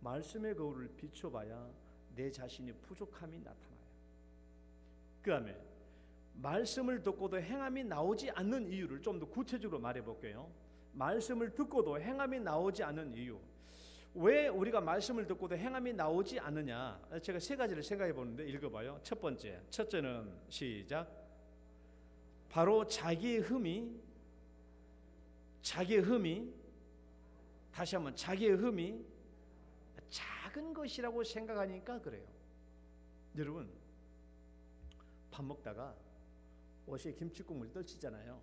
말씀의 거울을 비춰봐야 내 자신의 부족함이 나타나요. 그 다음에 말씀을 듣고도 행함이 나오지 않는 이유를 좀 더 구체적으로 말해볼게요. 말씀을 듣고도 행함이 나오지 않는 이유. 왜 우리가 말씀을 듣고도 행함이 나오지 않느냐? 제가 세 가지를 생각해 보는데 읽어봐요. 첫째는 시작. 바로 자기의 흠이 다시 한번 자기의 흠이 작은 것이라고 생각하니까 그래요. 여러분, 밥 먹다가 옷에 김치국물 떨치잖아요.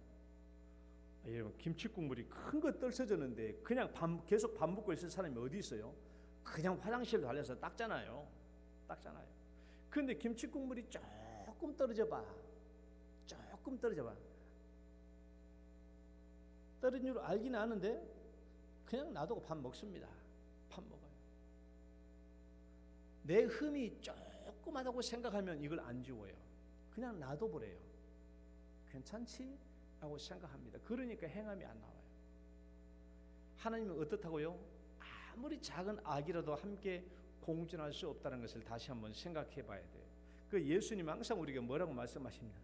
여러분, 김치국물이 큰 거 떨쳐졌는데 그냥 계속 밥 먹고 있을 사람이 어디 있어요? 그냥 화장실 달려서 닦잖아요. 그런데 김치국물이 조금 떨어져 봐. 떨어진 줄 알긴 아는데 그냥 놔두고 밥 먹습니다. 밥 먹어요. 내 흠이 조그마하다고 생각하면 이걸 안 지워요. 그냥 놔둬버려요. 괜찮지? 라고 생각합니다. 그러니까 행함이 안 나와요. 하나님은 어떻다고요? 아무리 작은 악이라도 함께 공존할 수 없다는 것을 다시 한번 생각해 봐야 돼요. 그 예수님 항상 우리가 뭐라고 말씀하십니까?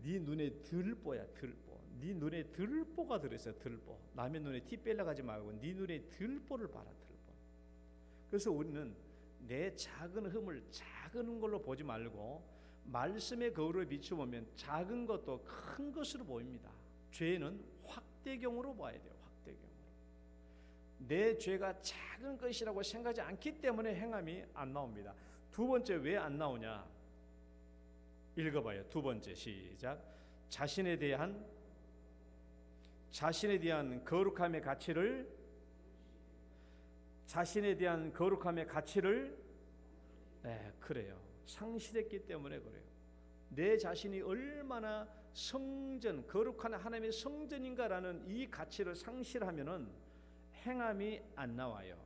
네 눈에 들보야, 들보. 네 눈에 들보가 들어있어요. 들보. 남의 눈에 티 빼려 가지 말고 네 눈에 들보를 봐라, 들보. 그래서 우리는 내 작은 흠을 작은 걸로 보지 말고 말씀의 거울을 비추보면 작은 것도 큰 것으로 보입니다. 죄는 확대경으로 봐야 돼요. 확대경으로. 내 죄가 작은 것이라고 생각하지 않기 때문에 행함이 안 나옵니다. 두 번째, 왜 안 나오냐? 읽어봐요. 두 번째, 시작. 자신에 대한 거룩함의 가치를 네, 그래요. 상실했기 때문에 그래요. 내 자신이 얼마나 성전, 거룩한 하나님의 성전인가라는 이 가치를 상실하면은 행함이 안 나와요.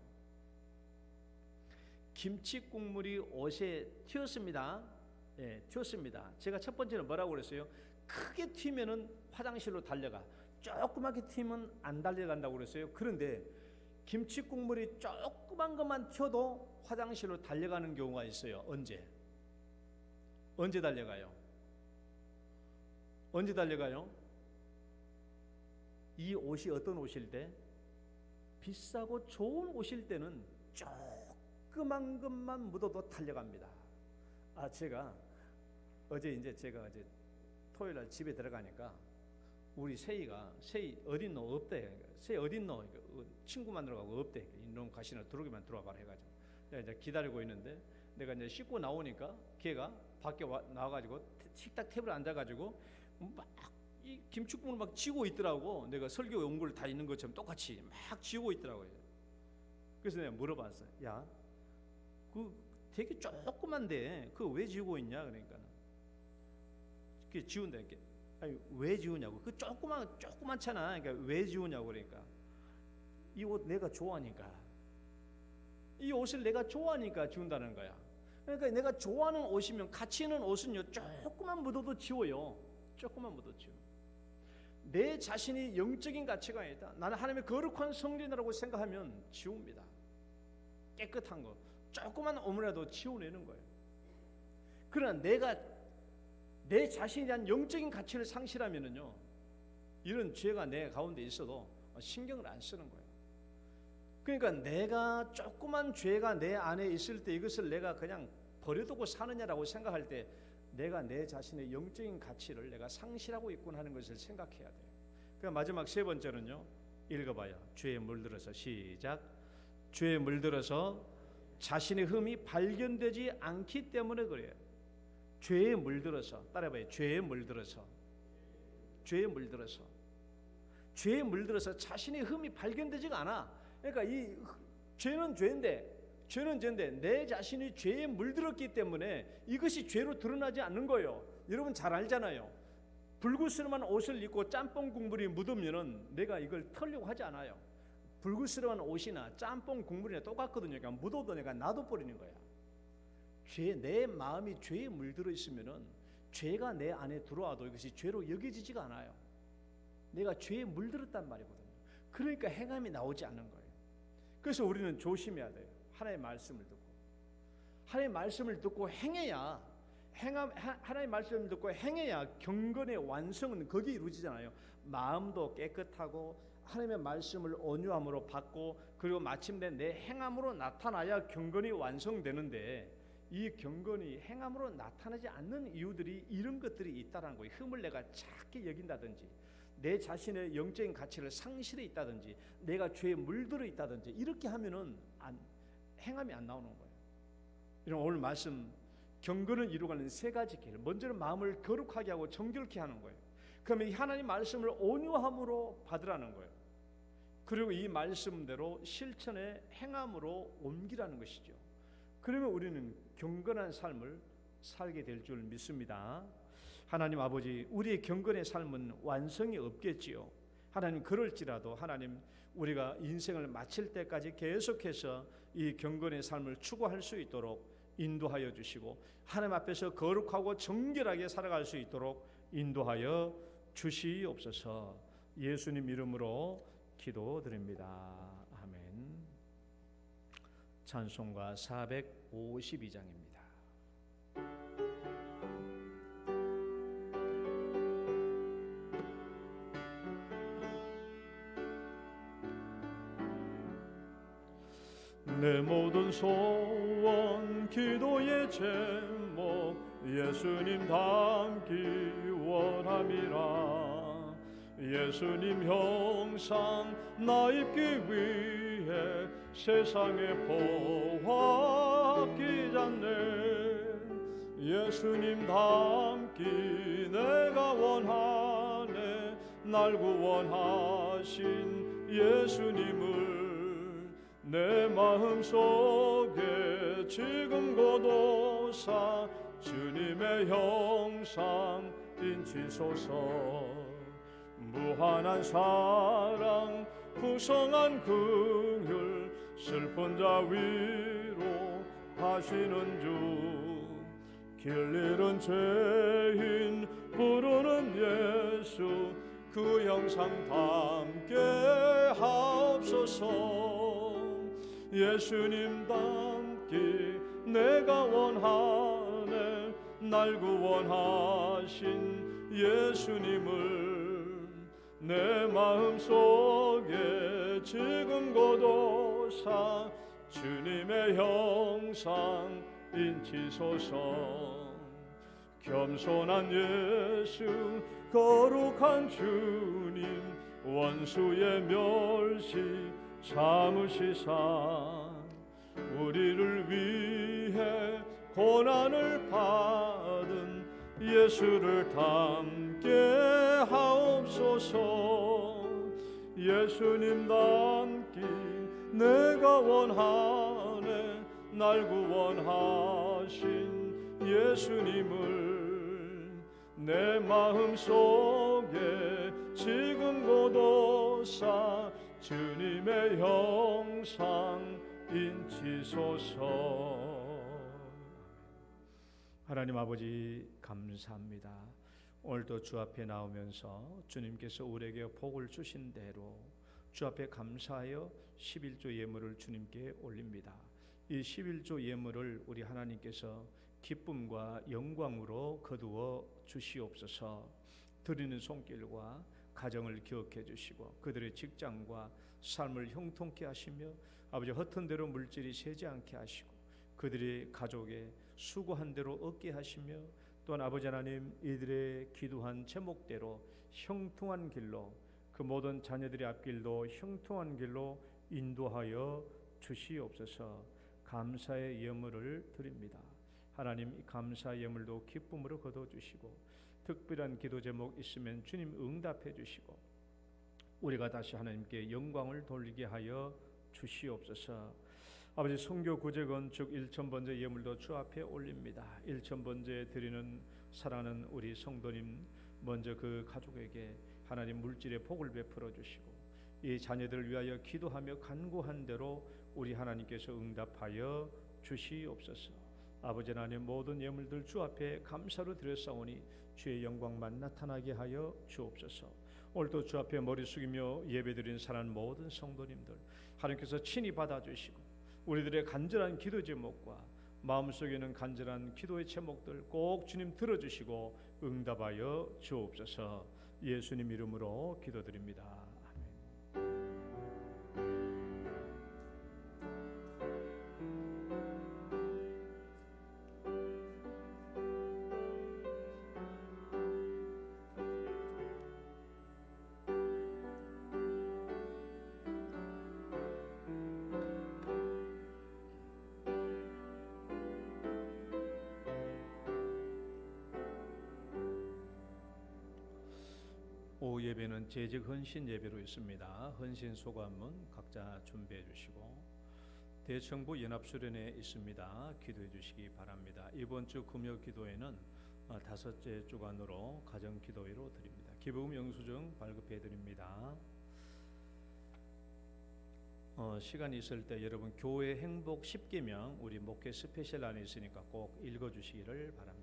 김치 국물이 옷에 튀었습니다. 예, 튀었습니다. 제가 첫 번째는 뭐라고 그랬어요? 크게 튀면은 화장실로 달려가. 조그맣게 튀면 안 달려간다고 그랬어요. 그런데 김치 국물이 조그만 것만 튀어도 화장실로 달려가는 경우가 있어요. 언제 달려가요? 언제 달려가요? 이 옷이 어떤 옷일 때? 비싸고 좋은 옷일 때는 조그만 것만 묻어도 달려갑니다. 제가 어제 토요일 날 집에 들어가니까 우리 세희 어딨노? 없대. 세희 어딨노? 친구 만나러가고 없대. 이놈 가시나 들어오기만 들어와봐라 해가지고 내가 이제 기다리고 있는데 내가 이제 씻고 나오니까 걔가 밖에 나와가지고 식탁 테이블에 앉아가지고 막 이 김치국물 막 지고 있더라고. 내가 설교 연구를 다 있는 것처럼 똑같이 막 지고 있더라고요. 그래서 내가 물어봤어요. 야, 그 되게 조그만데 그거 왜 지우고 있냐? 그러니까 그게 지운다 이렇게. 아니 왜 지우냐고. 그 조그만잖아. 그러니까 왜 지우냐고. 그러니까 이 옷 내가 좋아하니까, 이 옷을 내가 좋아하니까 지운다는 거야. 그러니까 내가 좋아하는 옷이면, 가치 있는 옷은요 조그만 묻어도 지워요. 조그만 묻어도 지워. 내 자신이 영적인 가치가 있다, 나는 하나님의 거룩한 성전이라고 생각하면 지웁니다. 깨끗한 거 조그만 오므라도 지워내는 거예요. 그러나 내 자신에 대한 영적인 가치를 상실하면은요, 이런 죄가 내 가운데 있어도 신경을 안 쓰는 거예요. 그러니까 내가 조그만 죄가 내 안에 있을 때 이것을 내가 그냥 버려두고 사느냐라고 생각할 때 내가 내 자신의 영적인 가치를 내가 상실하고 있구나 하는 것을 생각해야 돼요. 그러니까 마지막 세 번째는요, 읽어봐요. 죄에 물들어서, 시작. 죄에 물들어서 자신의 흠이 발견되지 않기 때문에 그래요. 죄에 물들어서, 따라해봐요. 죄에 물들어서 자신의 흠이 발견되지가 않아. 그러니까 이 죄는 죄인데 내 자신이 죄에 물들었기 때문에 이것이 죄로 드러나지 않는 거예요. 여러분 잘 알잖아요. 불구스름한 옷을 입고 짬뽕 국물이 묻으면은 내가 이걸 털려고 하지 않아요. 불구스름한 옷이나 짬뽕 국물이나 똑같거든요. 그러니까 묻어도 내가 놔둬버리는 거야. 내 마음이 죄에 물들어 있으면은 죄가 내 안에 들어와도 이것이 죄로 여겨지지가 않아요. 내가 죄에 물들었단 말이거든요. 그러니까 행함이 나오지 않는 거예요. 그래서 우리는 조심해야 돼요. 하나님의 말씀을 듣고 행해야, 하나님의 말씀을 듣고 행해야 경건의 완성은 거기에 이루어지잖아요. 마음도 깨끗하고 하나님의 말씀을 온유함으로 받고, 그리고 마침내 내 행함으로 나타나야 경건이 완성되는데, 이 경건이 행함으로 나타나지 않는 이유들이 이런 것들이 있다는 거예요. 흠을 내가 작게 여긴다든지, 내 자신의 영적인 가치를 상실해 있다든지, 내가 죄에 물들어 있다든지, 이렇게 하면은 행함이 안 나오는 거예요. 이런 오늘 말씀, 경건을 이루어가는 세 가지 길. 먼저는 마음을 거룩하게 하고 정결케 하는 거예요. 그러면 하나님 말씀을 온유함으로 받으라는 거예요. 그리고 이 말씀대로 실천의 행함으로 옮기라는 것이죠. 그러면 우리는 경건한 삶을 살게 될 줄 믿습니다. 하나님 아버지, 우리의 경건의 삶은 완성이 없겠지요. 하나님, 그럴지라도 하나님, 우리가 인생을 마칠 때까지 계속해서 이 경건의 삶을 추구할 수 있도록 인도하여 주시고, 하나님 앞에서 거룩하고 정결하게 살아갈 수 있도록 인도하여 주시옵소서. 예수님 이름으로 기도드립니다. 아멘. 찬송가 452장입니다. 내 모든 소원 기도의 제목 예수님 닮기 원함이라. 예수님 형상 나 입기 위해 세상에 포함기 잖네. 예수님 닮기 내가 원하네. 날 구원하신 예수님을 내 마음속에 지금 곧 오사 주님의 형상 인치소서. 무한한 사랑 풍성한 긍휼 슬픈 자 위로 하시는 주. 길 잃은 죄인 부르는 예수 그 형상 담게 하옵소서. 예수님 닮기 내가 원하네. 날 구원하신 예수님을 내 마음속에 지금 곧 오사 주님의 형상 인치소서. 겸손한 예수 거룩한 주님 원수의 멸시 참으시사 우리를 위해 고난을 받은 예수를 닮게 하옵소서. 예수님 닮기 내가 원하네. 날 구원하신 예수님을 내 마음속에 지금 곧 오사 주님의 형상 인치소서. 하나님 아버지 감사합니다. 오늘도 주 앞에 나오면서 주님께서 우리에게 복을 주신 대로 주 앞에 감사하여 11조 예물을 주님께 올립니다. 이 11조 예물을 우리 하나님께서 기쁨과 영광으로 거두어 주시옵소서. 드리는 손길과 가정을 기억해 주시고 그들의 직장과 삶을 형통케 하시며 아버지 허튼 대로 물질이 새지 않게 하시고 그들의 가족에 수고한 대로 얻게 하시며 또한 아버지 하나님 이들의 기도한 제목대로 형통한 길로 그 모든 자녀들의 앞길도 형통한 길로 인도하여 주시옵소서. 감사의 예물을 드립니다. 하나님 이 감사 예물도 기쁨으로 거둬주시고 특별한 기도 제목 있으면 주님 응답해 주시고 우리가 다시 하나님께 영광을 돌리게 하여 주시옵소서. 아버지 성교 구제 건축 1,000번째 예물도 주 앞에 올립니다. 1,000번째 드리는 사랑하는 우리 성도님 먼저 그 가족에게 하나님 물질의 복을 베풀어 주시고 이 자녀들을 위하여 기도하며 간구한 대로 우리 하나님께서 응답하여 주시옵소서. 아버지 하나님 모든 예물들 주 앞에 감사로 드렸사오니 주의 영광만 나타나게 하여 주옵소서. 오늘도 주 앞에 머리 숙이며 예배드린 사랑하는 모든 성도님들 하나님께서 친히 받아주시고 우리들의 간절한 기도 제목과 마음속에 있는 간절한 기도의 제목들 꼭 주님 들어주시고 응답하여 주옵소서. 예수님 이름으로 기도드립니다. 오후 예배는 재직 헌신 예배로 있습니다. 헌신 소감은 각자 준비해 주시고 대청부 연합수련회 있습니다. 기도해 주시기 바랍니다. 이번 주 금요 기도회는 5째 주간으로 가정 기도회로 드립니다. 기부금 영수증 발급해 드립니다. 시간이 있을 때 여러분 교회 행복 10계명 우리 목회 스페셜 안에 있으니까 꼭 읽어 주시기를 바랍니다.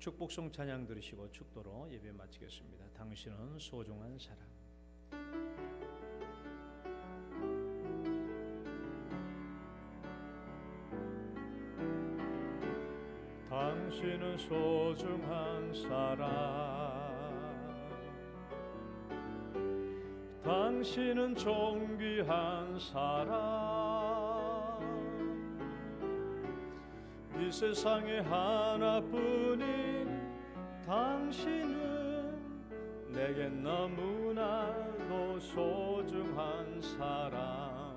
축복송 찬양 들으시고 축도로 예배 마치겠습니다. 당신은 소중한 사람. 당신은 소중한 사람. 당신은 존귀한 사람. 이 세상에 하나뿐인 당신은 내겐 너무나도 소중한 사람.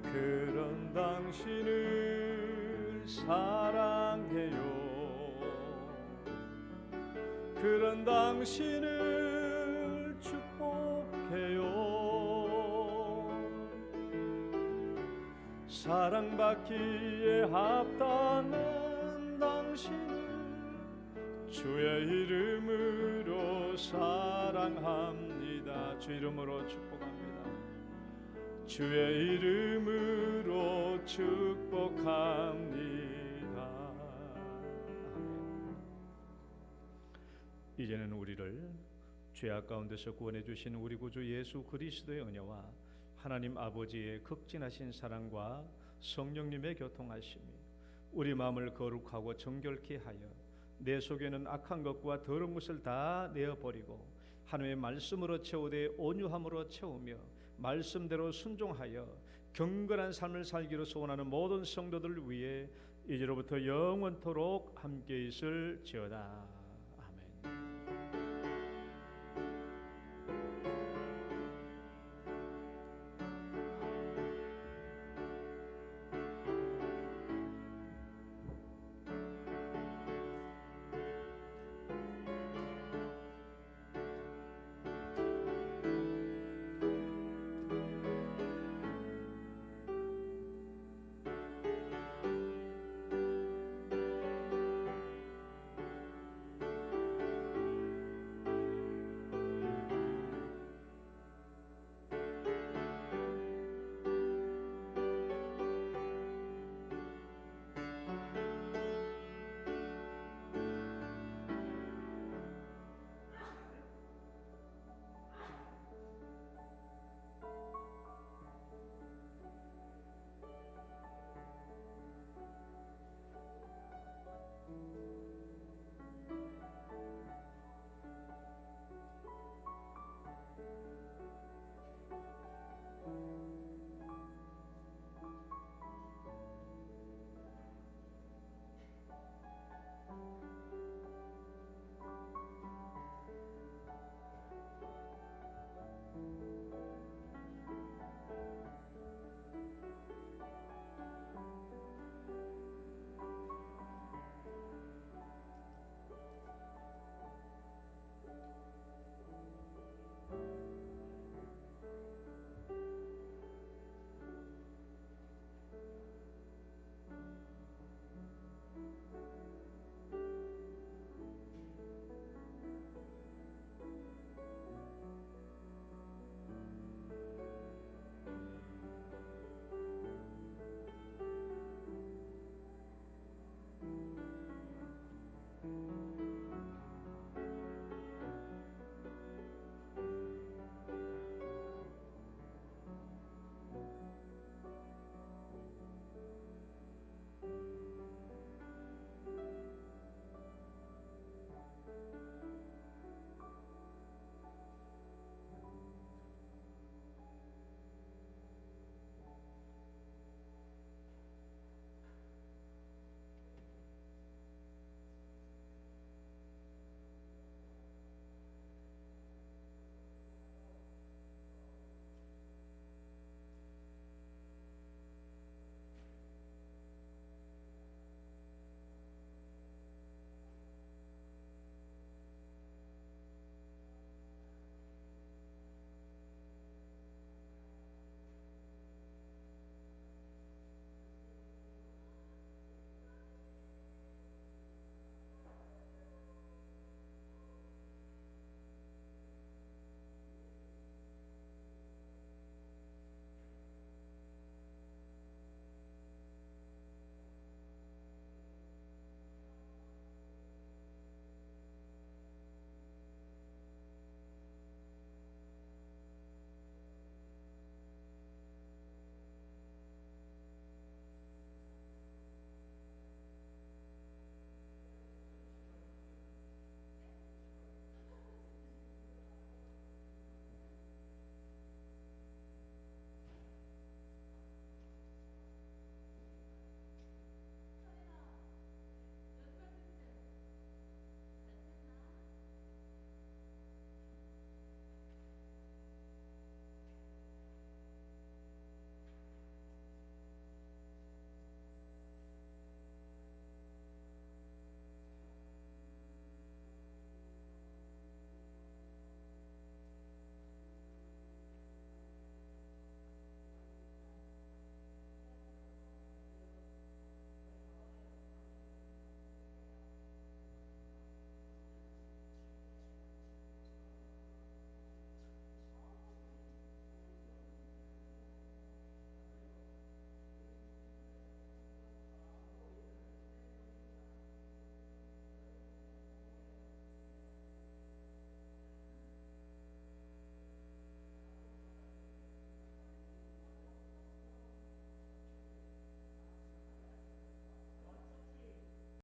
그런 당신을 사랑해요. 그런 당신을 축복해요. 사랑받기에 합당한 당신을 주의 이름으로 사랑합니다. 주 이름으로 축복합니다. 주의 이름으로 축복합니다. 이제는 우리를 죄악 가운데서 구원해 주신 우리 구주 예수 그리스도의 은혜와 하나님 아버지의 극진하신 사랑과 성령님의 교통하심이 우리 마음을 거룩하고 정결케 하여 내 속에는 악한 것과 더러운 것을 다 내어버리고 하나님의 말씀으로 채우되 온유함으로 채우며 말씀대로 순종하여 경건한 삶을 살기로 소원하는 모든 성도들을 위해 이제로부터 영원토록 함께 있을지어다.